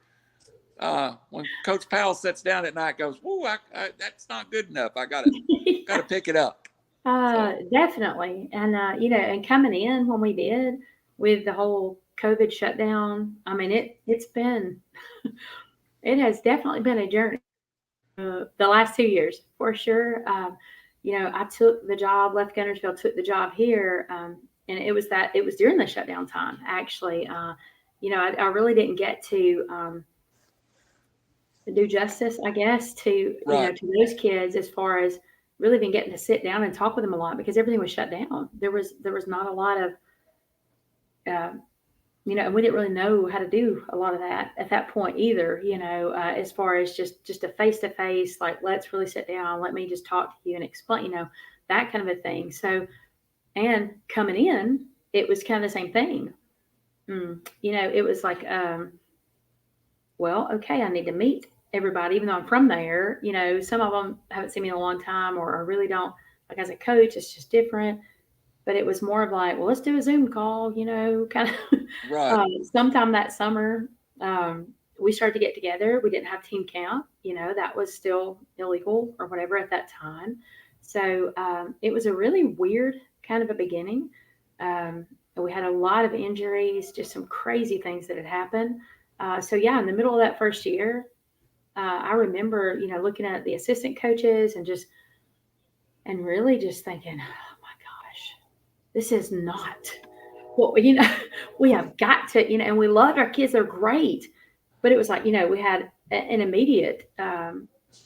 when Coach Powell sits down at night, goes, "Whoa, that's not good enough. I got to pick it up." Definitely. And, and coming in when we did with the whole COVID shutdown, I mean, it has definitely been a journey the last 2 years for sure. I took the job, left Guntersville, took the job here. And it was during the shutdown time, actually. I really didn't get to do justice, I guess, to, Right. to those kids as far as really been getting to sit down and talk with them a lot because everything was shut down. There was not a lot of, and we didn't really know how to do a lot of that at that point either, as far as just a face-to-face, like, let's really sit down, let me just talk to you and explain, that kind of a thing. So And coming in, it was kind of the same thing. It was like, well, okay, I need to meet everybody, even though I'm from there. Some of them haven't seen me in a long time, or I really don't, like as a coach, it's just different. But it was more of like, well, let's do a Zoom call, kind of. Right. Sometime that summer, we started to get together. We didn't have team count, that was still illegal or whatever at that time. So it was a really weird kind of a beginning. We had a lot of injuries, just some crazy things that had happened. In the middle of that first year, I remember, looking at the assistant coaches and really just thinking, oh my gosh, this is not what, we have got to, and we loved our kids. They're great. But it was like, we had an immediate,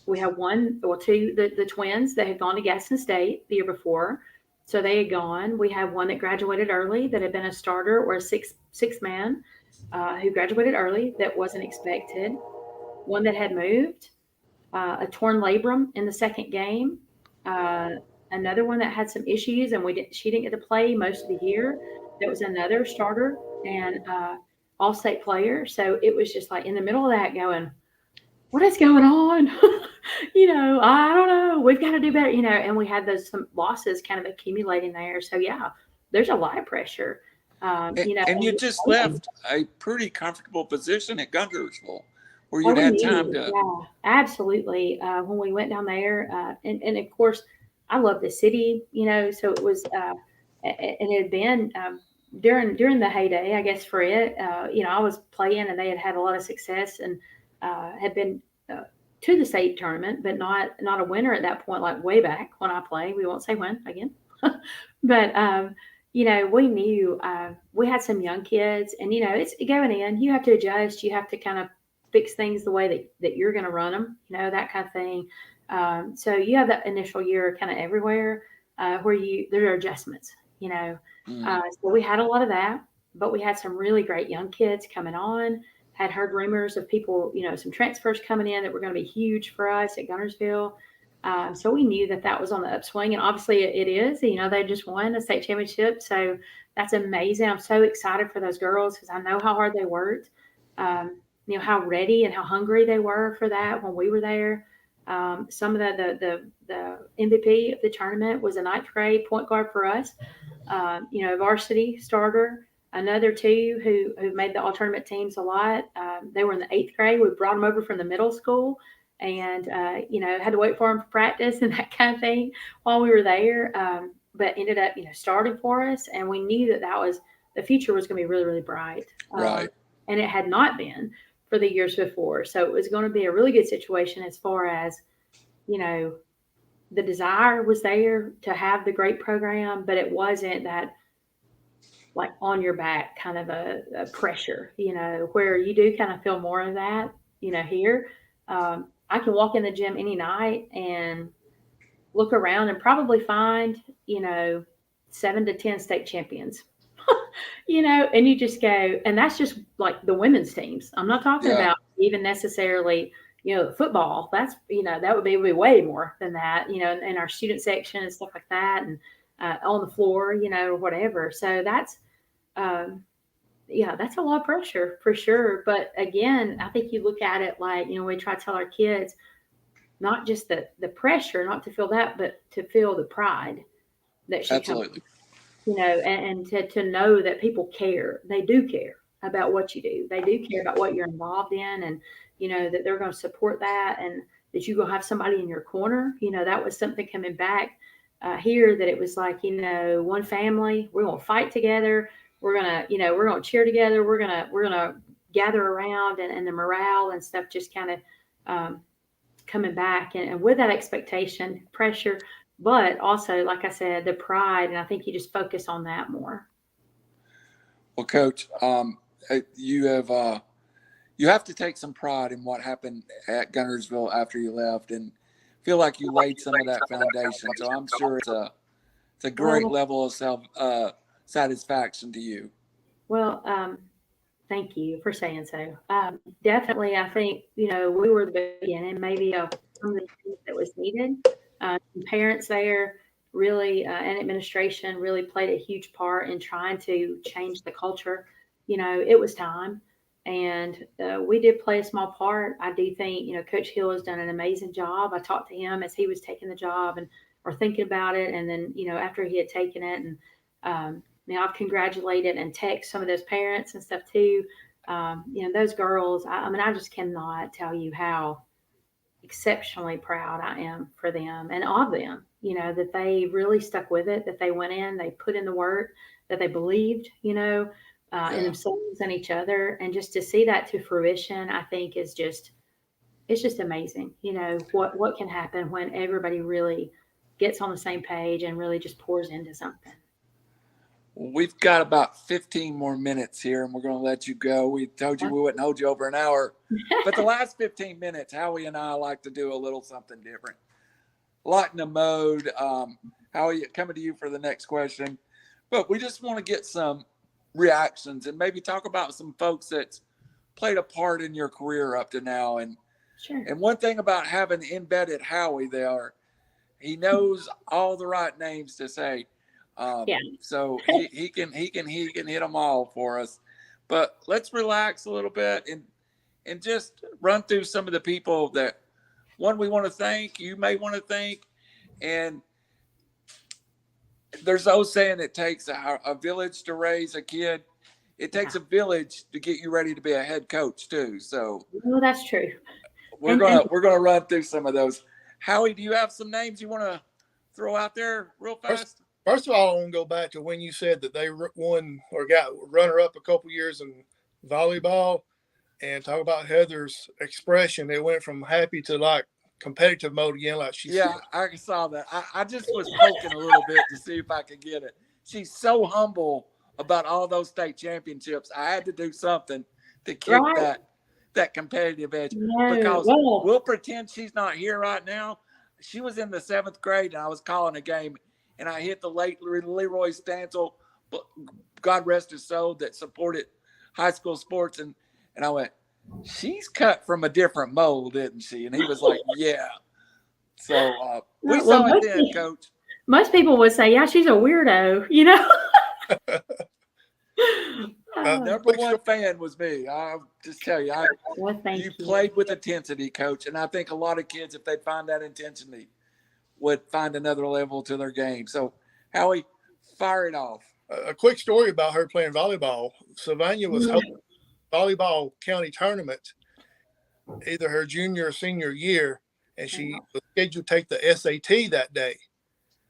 we had one or two, the twins that had gone to Gaston State the year before. So they had gone. We had one that graduated early that had been a starter or a six man who graduated early that wasn't expected. One that had moved, a torn labrum in the second game. Another one that had some issues and she didn't get to play most of the year. That was another starter and all-state player. So it was just like in the middle of that going, what is going on? I don't know. We've got to do better, and we had some losses kind of accumulating there. So there's a lot of pressure. And you just left a pretty comfortable position at Guntersville where you'd had time to. Yeah, absolutely. When we went down there, and of course, I love the city, so it was, and it had been during the heyday, I guess, for it. I was playing and they had a lot of success and had been to the state tournament, but not a winner at that point, like way back when I played. We won't say when again, but we knew we had some young kids, and it's going in. You have to adjust. You have to kind of fix things the way that you're going to run them. That kind of thing. So you have that initial year kind of everywhere where there are adjustments. So we had a lot of that, but we had some really great young kids coming on. Had heard rumors of people, some transfers coming in that were going to be huge for us at Guntersville. So we knew that was on the upswing, and obviously it is. They just won a state championship, so that's amazing. I'm so excited for those girls because I know how hard they worked. How ready and how hungry they were for that when we were there. Some of the MVP of the tournament was a 9th grade point guard for us. Varsity starter. Another two who made the all tournament teams a lot. They were in the 8th grade. We brought them over from the middle school and, had to wait for them for practice and that kind of thing while we were there. But ended up, starting for us. And we knew that was the future was going to be really, really bright. Right. And it had not been for the years before. So it was going to be a really good situation as far as, the desire was there to have the great program, but it wasn't that like on your back kind of a pressure, where you do kind of feel more of that, here. I can walk in the gym any night and look around and probably find, 7 to 10 state champions, and you just go, and that's just like the women's teams. I'm not talking about even necessarily, football. That's, that would be way more than that, in our student section and stuff like that. And on the floor, or whatever. So that's, that's a lot of pressure for sure. But again, I think you look at it like, we try to tell our kids, not just the pressure, not to feel that, but to feel the pride that should Absolutely. come, and to know that people care. They do care about what you do. They do care about what you're involved in, and, that they're going to support that, and that you're going to have somebody in your corner. That was something coming back here, that it was like, one family, we're going to fight together. We're going to cheer together. We're going to gather around, and the morale and stuff just kind of coming back, and with that expectation, pressure, but also, like I said, the pride. And I think you just focus on that more. Well, Coach, you have to take some pride in what happened at Guntersville after you left, and feel like you laid some of that foundation. So I'm sure it's a great level of satisfaction to you. Well, thank you for saying so. Definitely, I think, we were the beginning, maybe of some of the things that was needed. Parents there, really and administration really played a huge part in trying to change the culture. It was time. And we did play a small part. I do think, Coach Hill has done an amazing job. I talked to him as he was taking the job or thinking about it. And then, after he had taken it, and, I've congratulated and text some of those parents and stuff too. Those girls, I just cannot tell you how exceptionally proud I am for them and of them, that they really stuck with it, that they went in, they put in the work, that they believed, in themselves and each other. And just to see that to fruition, I think it's just amazing, what can happen when everybody really gets on the same page and really just pours into something. We've got about 15 more minutes here, and we're going to let you go. We told you we wouldn't hold you over an hour. But the last 15 minutes, Howie and I like to do a little something different. Lighten the mode. Howie, coming to you for the next question. But we just want to get some reactions and maybe talk about some folks that's played a part in your career up to now. And Sure. And one thing about having embedded Howie there, he knows all the right names to say. So he can hit them all for us. But let's relax a little bit and just run through some of the people that we want to thank, you may want to thank. And there's those saying it takes a village to raise a kid. It takes a village to get you ready to be a head coach too. So that's true. We're gonna run through some of those. Howie, do you have some names you want to throw out there real fast? First of all, I want to go back to when you said that they won or got runner-up a couple years in volleyball, and talk about Heather's expression. It went from happy to like competitive mode again, like she said. I saw that. I just was poking a little bit to see if I could get it. She's so humble about all those state championships. I had to do something to kick that competitive edge, because we'll pretend she's not here right now. She was in the 7th grade, and I was calling a game, and I hit the late Leroy Stansel, God rest his soul, that supported high school sports, and I went, she's cut from a different mold, isn't she? And he was like, yeah. So we saw it then, Coach. Most people would say, yeah, she's a weirdo, Number one fan was me. I'll just tell you, you played with intensity, Coach. And I think a lot of kids, if they find that intensity, would find another level to their game. So, Howie, fire it off. A quick story about her playing volleyball. Sylvania was hosting a volleyball county tournament, either her junior or senior year, and she was scheduled to take the SAT that day.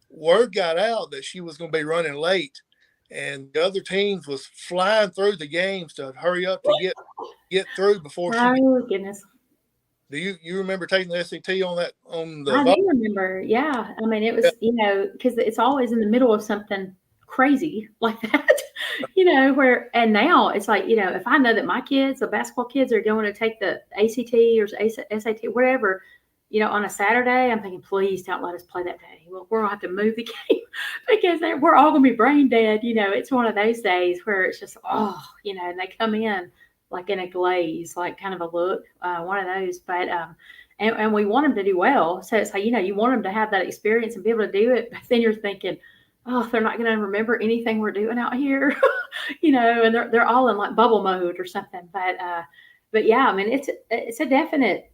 Word got out that she was going to be running late, and the other teams was flying through the games to hurry up to get through before she. Oh goodness! Do you remember taking the SAT on that on the? I do remember. Yeah, I mean it was because it's always in the middle of something crazy like that, where and now it's like if I know that my kids, the basketball kids, are going to take the ACT or SAT, whatever. On a Saturday, I'm thinking, please don't let us play that day. Well, we're going to have to move the game because we're all going to be brain dead. It's one of those days where it's just, and they come in like in a glaze, like kind of a look, one of those. But, and we want them to do well. So it's like, you want them to have that experience and be able to do it. But then you're thinking, they're not going to remember anything we're doing out here, and they're all in like bubble mode or something. But yeah, I mean, it's a definite,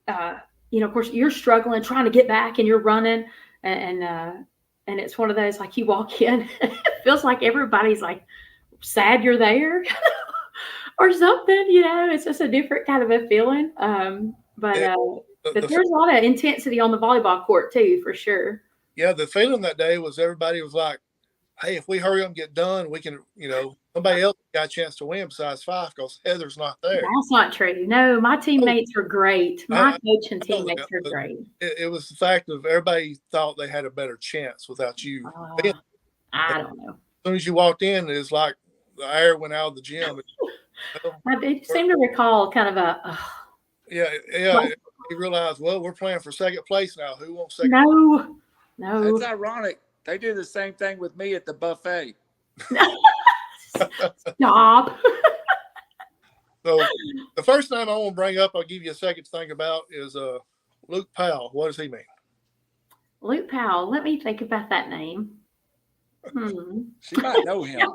of course, you're struggling, trying to get back, and you're running, and it's one of those like you walk in, it feels like everybody's like sad you're there, or something. It's just a different kind of a feeling. But there's a lot of intensity on the volleyball court too, for sure. Yeah, the feeling that day was everybody was like, "Hey, if we hurry up and get done, we can, somebody else got a chance to win besides Fyffe because Heather's not there." That's not true. No, my teammates were great. My coaching teammates are great. It was the fact of everybody thought they had a better chance without you. I don't know. As soon as you walked in, it was like the air went out of the gym. I seem to recall kind of a. Yeah. You realize, well, we're playing for second place now. Who wants second? No. It's ironic. They do the same thing with me at the buffet. Stop. So the first name I want to bring up, I'll give you a second to think about, is Luke Powell. What does he mean? Luke Powell. Let me think about that name. She might know him.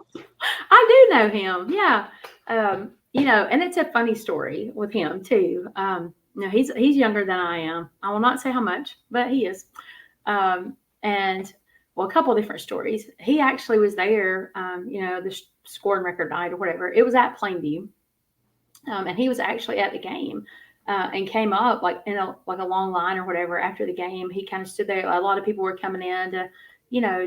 I do know him. Yeah. And it's a funny story with him too. He's younger than I am. I will not say how much, but he is. And a couple of different stories. He actually was there, the scoring record night or whatever. It was at Plainview. And he was actually at the game and came up like in a long line or whatever after the game. He kind of stood there. A lot of people were coming in to,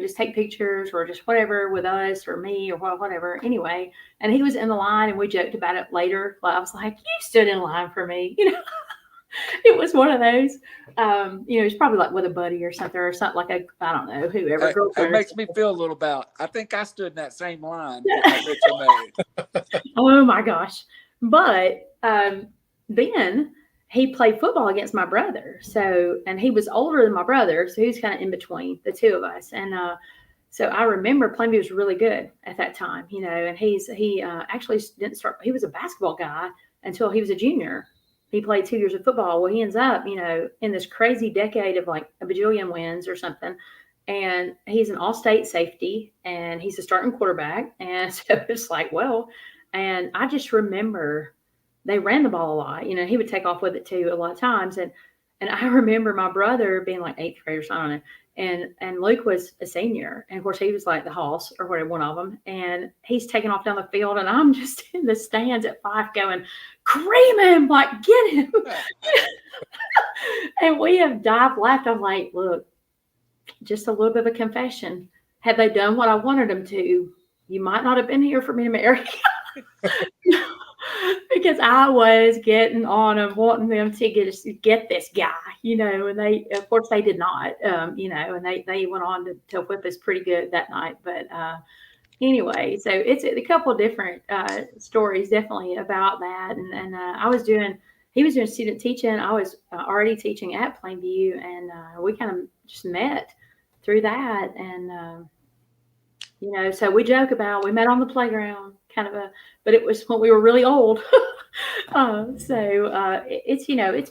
just take pictures or just whatever with us or me or whatever. Anyway, and he was in the line and we joked about it later. I was like, you stood in line for me, It was one of those, he's probably like with a buddy or something like I don't know, whoever. It makes me feel a little bad. I think I stood in that same line. That Oh my gosh. But then he played football against my brother. And he was older than my brother. So he was kind of in between the two of us. And so I remember Plainview was really good at that time, and he actually didn't start. He was a basketball guy until he was a junior. He played 2 years of football. Well, he ends up, in this crazy decade of like a bajillion wins or something. And he's an all-state safety and he's a starting quarterback. And so it's like, well, and I just remember they ran the ball a lot. He would take off with it too a lot of times. And I remember my brother being like 8th grade or something. And Luke was a senior. And of course he was like the Hoss or whatever, one of them. And he's taking off down the field and I'm just in the stands at Fyffe going, cream him, like get him. And we have laughed. I'm like, look, just a little bit of a confession. Had they done what I wanted them to, you might not have been here for me to marry. Because I was getting on them, wanting them to get this guy, and they, of course, they did not, and they went on to whip us pretty good that night. But anyway, so it's a couple of different stories definitely about that. And he was doing student teaching. I was already teaching at Plainview, and we kind of just met through that. And, so we joke about, we met on the playground but it was when we were really old. It's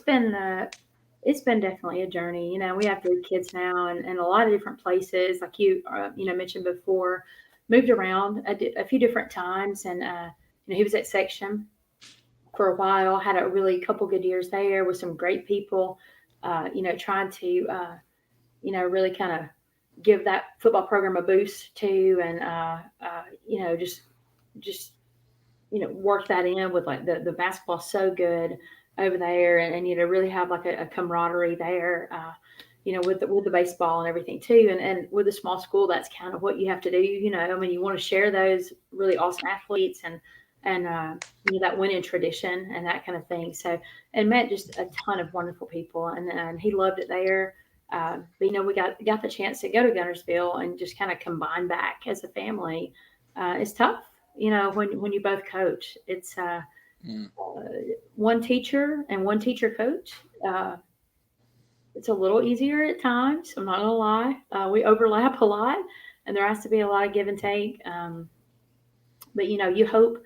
been definitely a journey. We have 3 kids now and a lot of different places, like you mentioned before, moved around a few different times. And, he was at Section for a while, had a really couple good years there with some great people, trying to, really kind of give that football program a boost too. And, just work that in with like the basketball so good over there and really have like a camaraderie there, with the baseball and everything too. And with a small school, that's kind of what you have to do. You want to share those really awesome athletes and that winning tradition and that kind of thing. So, and met just a ton of wonderful people and he loved it there. But, we got the chance to go to Guntersville and just kind of combine back as a family. It's tough. When you both coach, it's one teacher and one teacher coach. It's a little easier at times. I'm not gonna lie. We overlap a lot, and there has to be a lot of give and take. But you hope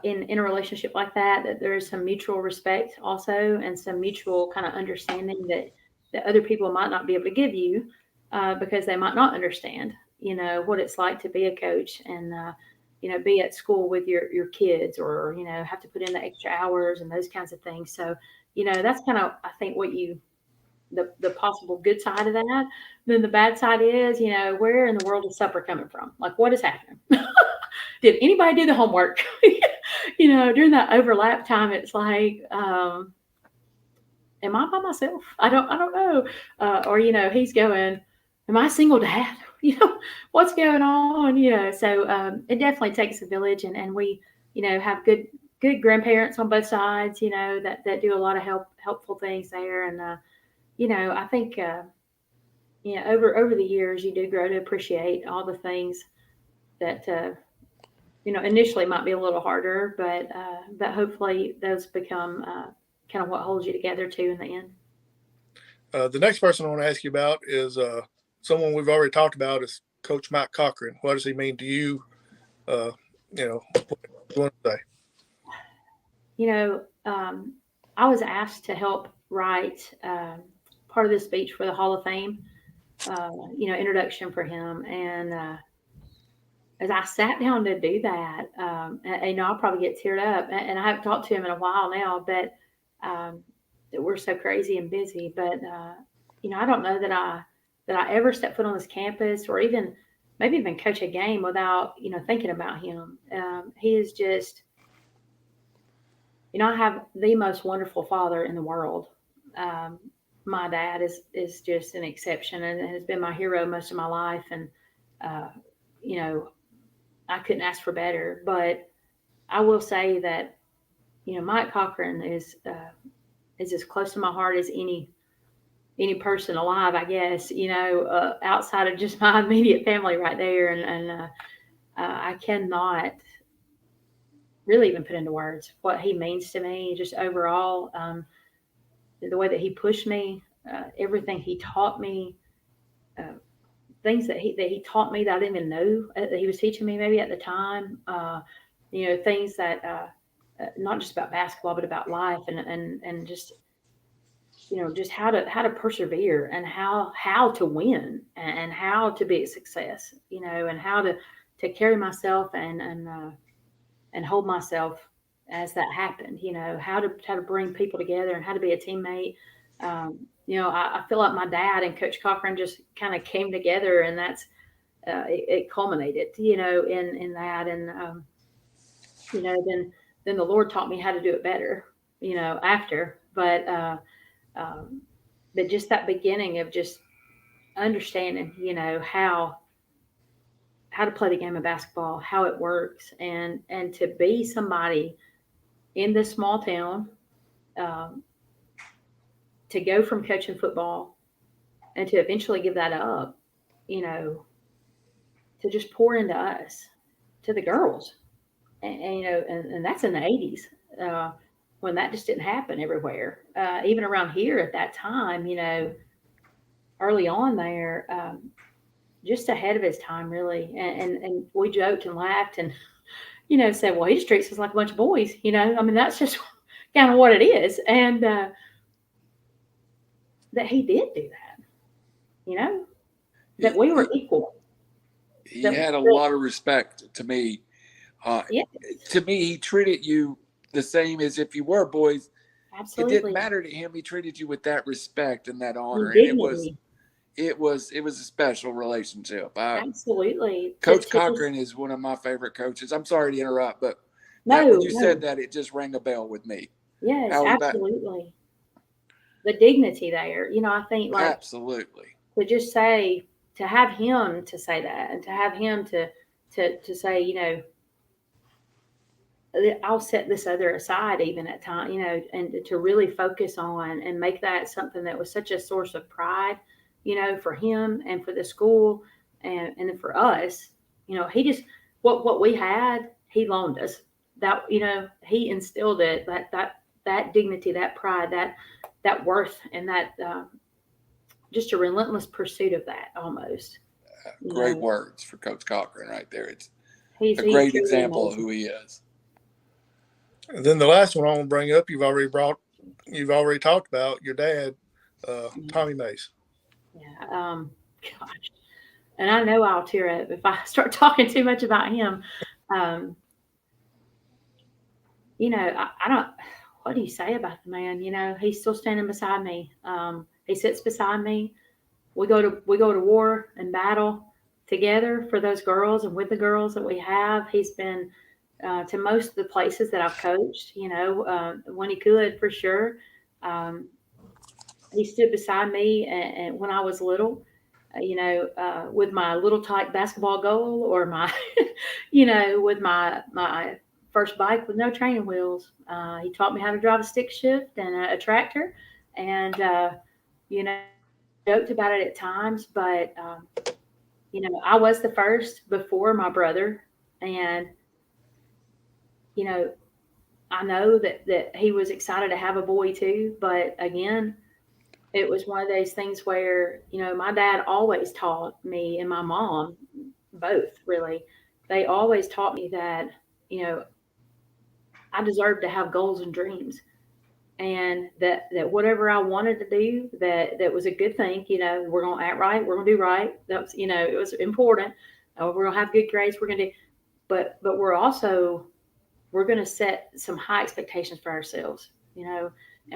in a relationship like that there is some mutual respect also, and some mutual kind of understanding that other people might not be able to give you because they might not understand. What it's like to be a coach and. Be at school with your kids or, have to put in the extra hours and those kinds of things. So, that's kind of, I think what the possible good side of that. Then the bad side is, where in the world is supper coming from? Like what is happening? Did anybody do the homework? During that overlap time, it's like, am I by myself? I don't know. Or, he's going, am I a single dad? What's going on? So it definitely takes a village and we, have good grandparents on both sides, that do a lot of helpful things there. And, I think, over the years, you do grow to appreciate all the things that, initially might be a little harder, but hopefully those become kind of what holds you together too in the end. The next person I want to ask you about is someone we've already talked about is Coach Mike Cochran. What does he mean to you? What do you want to say? I was asked to help write part of the speech for the Hall of Fame introduction for him. And as I sat down to do that, I'll probably get teared up. And I haven't talked to him in a while now, but we're so crazy and busy. But I don't know that I ever stepped foot on this campus or maybe even coach a game without thinking about him. He is just, I have the most wonderful father in the world. My dad is just an exception and has been my hero most of my life. And, I couldn't ask for better, but I will say that, Mike Cochran is as close to my heart as any person alive, I guess, outside of just my immediate family right there. And I cannot really even put into words what he means to me, just overall, the way that he pushed me, everything he taught me, things that he taught me that I didn't even know that he was teaching me maybe at the time, things that, not just about basketball, but about life and just, just how to persevere and how to win and how to be a success, and how to carry myself and hold myself as that happened, how to bring people together and how to be a teammate. I feel like my dad and Coach Cochran just kind of came together, and that's it culminated, in that. And then the Lord taught me how to do it better, after. But just that beginning of just understanding, how to play the game of basketball, how it works, and to be somebody in this small town, to go from coaching football and to eventually give that up, to just pour into us, to the girls. And that's in the 80s, when that just didn't happen everywhere. Even around here at that time, early on there, just ahead of his time, really. And we joked and laughed and, said, well, he just treats us like a bunch of boys, that's just kind of what it is. And that he did do that, that we were equal. He had a lot of respect to me. Yes. To me, he treated you the same as if you were boys. Absolutely. It didn't matter to him. He treated you with that respect and that honor. And it was a special relationship. Absolutely. Coach Cochran is one of my favorite coaches. I'm sorry to interrupt, but when you said that, it just rang a bell with me. Yes, absolutely. The dignity there, I think absolutely to just say, to have him to say that, and to have him to say, I'll set this other aside even at time, and to really focus on and make that something that was such a source of pride, for him and for the school and then for us, he just, what we had, he loaned us that, he instilled it, that dignity, that pride, that worth, and that just a relentless pursuit of that almost. Great words for Coach Cochran right there. It's a great example of who he is. And then the last one I want to bring up, you've already talked about your dad, Tommy Mace. Yeah. Gosh. And I know I'll tear up if I start talking too much about him. I don't, what do you say about the man? He's still standing beside me. He sits beside me. We go to war and battle together for those girls and with the girls that we have. He's been to most of the places that I've coached, when he could, for sure. He stood beside me and when I was little, with my little tight basketball goal or my, with my first bike with no training wheels. He taught me how to drive a stick shift and a tractor, and joked about it at times. But I was the first before my brother, and I know that he was excited to have a boy too. But again, it was one of those things where my dad always taught me, and my mom, both really, they always taught me that I deserve to have goals and dreams. and that whatever I wanted to do, that was a good thing. We're going to act right. We're going to do right. That's, it was important. We're going to have good grades. We're going to do, but we're going to set some high expectations for ourselves, and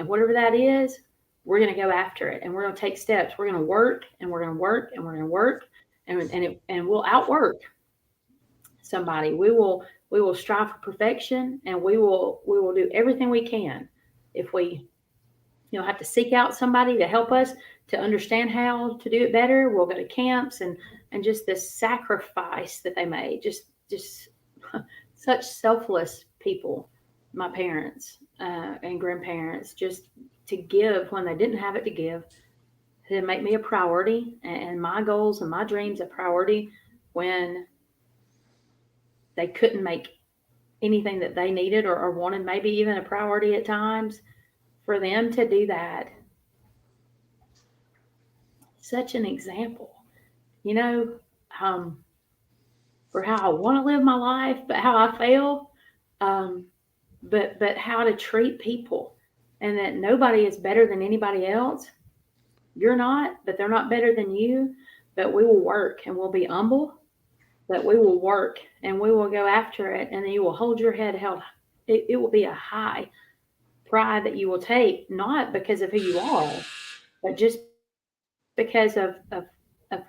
whatever that is, we're going to go after it, and we're going to take steps. We're going to work, and we're going to work, and we're going to work, and we'll outwork somebody. We will strive for perfection, and we will do everything we can. If we, have to seek out somebody to help us to understand how to do it better, we'll go to camps and just the sacrifice that they made, just such selfless people, my parents and grandparents, just to give when they didn't have it to give, to make me a priority and my goals and my dreams a priority when they couldn't make anything that they needed or wanted, maybe even a priority at times. For them to do that, such an example, for how I want to live my life, but how I fail, but how to treat people, and that nobody is better than anybody else. You're not, but they're not better than you. But we will work, and we'll be humble. But we will work, and we will go after it, and then you will hold your head held. It will be a high pride that you will take, not because of who you are, but just because of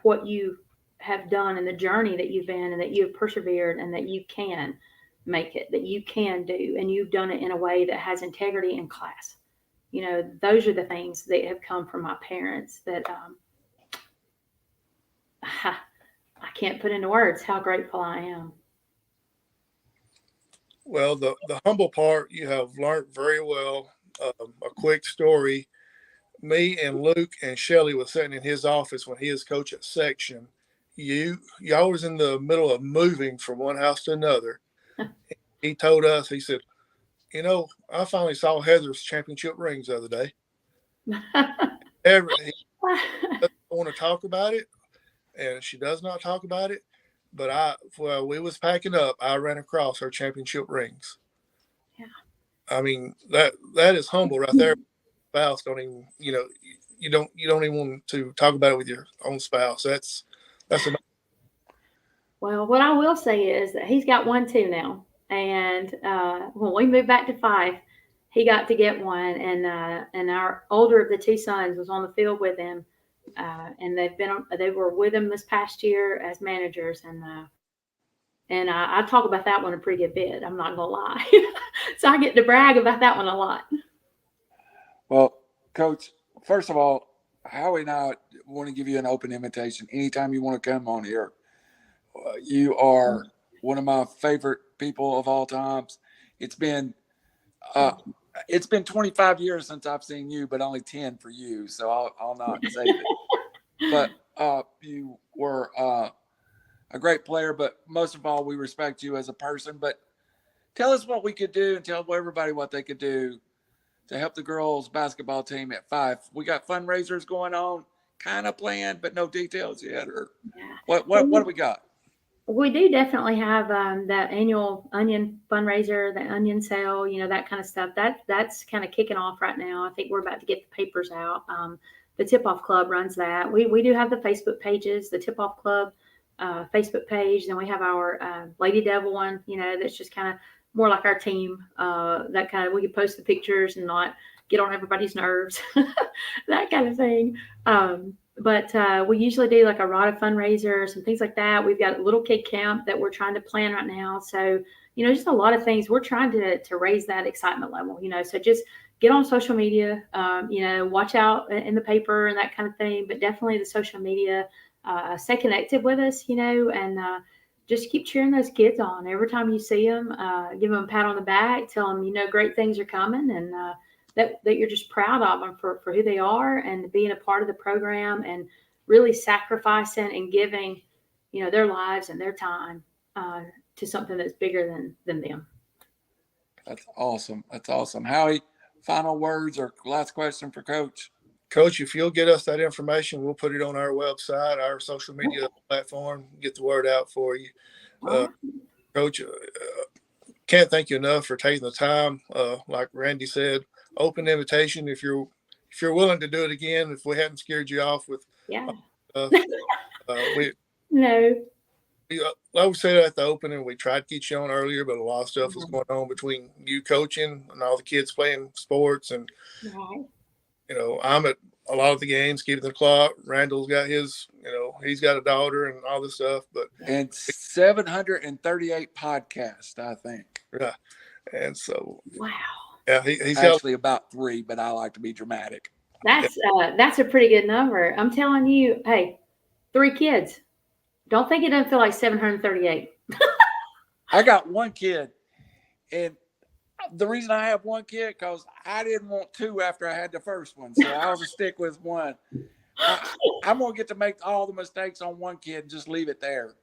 what you have done and the journey that you've been, and that you have persevered, and that you can make it, that you can do, and you've done it in a way that has integrity and class. Those are the things that have come from my parents that I can't put into words how grateful I am. Well, the humble part you have learned very well. A quick story. Me and Luke and Shelly was sitting in his office when he was coach at section. Y'all was in the middle of moving from one house to another. He told us, he said, I finally saw Heather's championship rings the other day. He doesn't want to talk about it, and she does not talk about it. But while we was packing up, I ran across her championship rings. Yeah. I mean, that is humble right there. Spouse don't even, you don't even want to talk about it with your own spouse. That's amazing. Well, what I will say is that he's got one too now. And when we moved back to Fyffe, he got to get one, and our older of the two sons was on the field with him. And they were with him this past year as managers, and I talk about that one a pretty good bit. I'm not gonna lie, so I get to brag about that one a lot. Well, Coach, first of all, Howie and I want to give you an open invitation. Anytime you want to come on here, you are one of my favorite people of all times. It's been 25 years since I've seen you, but only 10 for you. So I'll not say that. But you were a great player, but most of all, we respect you as a person. But tell us what we could do, and tell everybody what they could do to help the girls basketball team at Fyffe. We got fundraisers going on, kind of planned, but no details yet. Or what do we got? We do definitely have that annual onion fundraiser, the onion sale, that kind of stuff. That's kind of kicking off right now. I think we're about to get the papers out. The Tip-Off Club runs that. We do have the Facebook pages, the Tip-Off Club Facebook page. Then we have our Lady Devil one, that's just kind of more like our team. That kind of, we can post the pictures and not get on everybody's nerves, that kind of thing. But we usually do like a ROTA fundraiser, some things like that. We've got a little kid camp that we're trying to plan right now. So, just a lot of things. We're trying to raise that excitement level, so just get on social media, watch out in the paper and that kind of thing. But definitely the social media, stay connected with us, and just keep cheering those kids on. Every time you see them, give them a pat on the back, tell them, great things are coming, and that you're just proud of them for who they are and being a part of the program and really sacrificing and giving, their lives and their time to something that's bigger than them. That's awesome. That's awesome. Howie, final words or last question for Coach? Coach, if you'll get us that information, we'll put it on our website, our social media platform, get the word out for you. Coach, can't thank you enough for taking the time. Like Randy said, open invitation if you're willing to do it again. If we hadn't scared you off with Yeah. we No. like we said at the opening, we tried to get you on earlier, but a lot of stuff was going on between you coaching and all the kids playing sports. And, Right. I'm at a lot of the games, keeping the clock. Randall's got his, he's got a daughter and all this stuff. And 738 podcasts, I think. Yeah. And so, Wow. yeah, he's actually about 3, but I like to be dramatic. That's a pretty good number. I'm telling you, hey, 3 kids. Don't think it doesn't feel like 738. I got 1 kid, and the reason I have 1 kid because I didn't want 2 after I had the first one, so I was gonna stick with 1. I'm gonna get to make all the mistakes on 1 kid and just leave it there.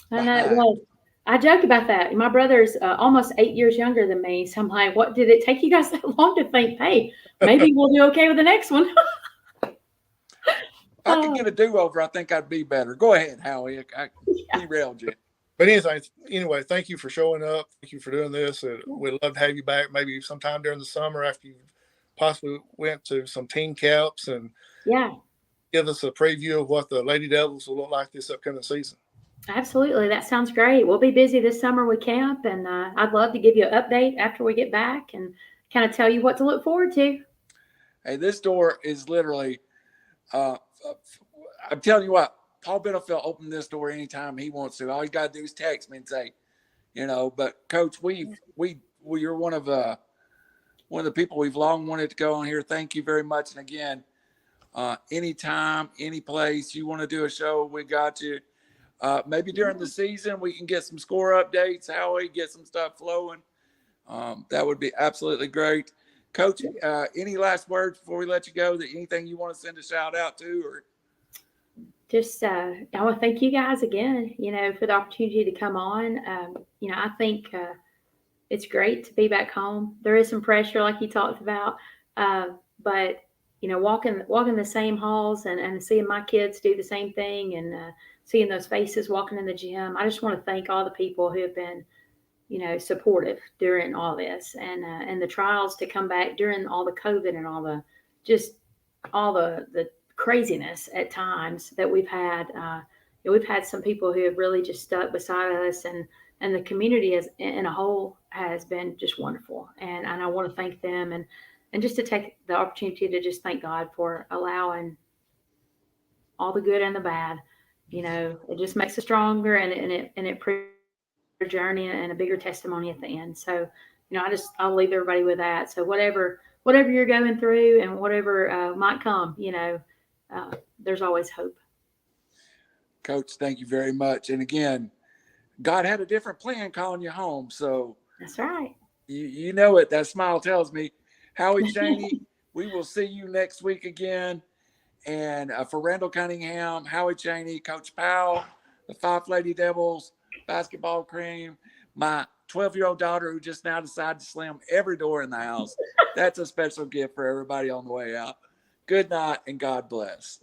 I know. Well, I joke about that. My brother's almost 8 years younger than me, so I'm like, what did it take you guys that long to think? Hey, maybe we'll do okay with the next one. If I could get a do-over, I think I'd be better. Go ahead, Howie. I derailed you. But anyway, thank you for showing up. Thank you for doing this. We'd love to have you back maybe sometime during the summer after you possibly went to some team camps and give us a preview of what the Lady Devils will look like this upcoming season. Absolutely. That sounds great. We'll be busy this summer with camp, and I'd love to give you an update after we get back and kind of tell you what to look forward to. Hey, this door is literally I'm telling you what, Paul Benefeld open this door anytime he wants to. All you got to do is text me and say, but Coach, you're one of the people we've long wanted to go on here. Thank you very much. And again, anytime, any place you want to do a show, we got you. Maybe during the season, we can get some score updates, how we get some stuff flowing. That would be absolutely great. Coach, any last words before we let you go? That anything you want to send a shout out to, or just I want to thank you guys again, for the opportunity to come on. I think it's great to be back home. There is some pressure, like you talked about, but walking the same halls and seeing my kids do the same thing and seeing those faces walking in the gym. I just want to thank all the people who have been supportive during all this and the trials to come back during all the COVID and all the craziness at times that we've had. We've had some people who have really just stuck beside us, and the community in a whole has been just wonderful. And I want to thank them and just to take the opportunity to just thank God for allowing all the good and the bad. It just makes us stronger and it proves a journey and a bigger testimony at the end. So, I'll leave everybody with that. So whatever you're going through and whatever might come, there's always hope. Coach, thank you very much. And again, God had a different plan calling you home. So that's right. You know it. That smile tells me. Howie Cheney, we will see you next week again. And for Randall Cunningham, Howie Cheney, Coach Powell, the Fyffe Lady Devils, basketball cream, my 12-year-old daughter who just now decided to slam every door in the house. That's a special gift for everybody on the way out. Good night and God bless.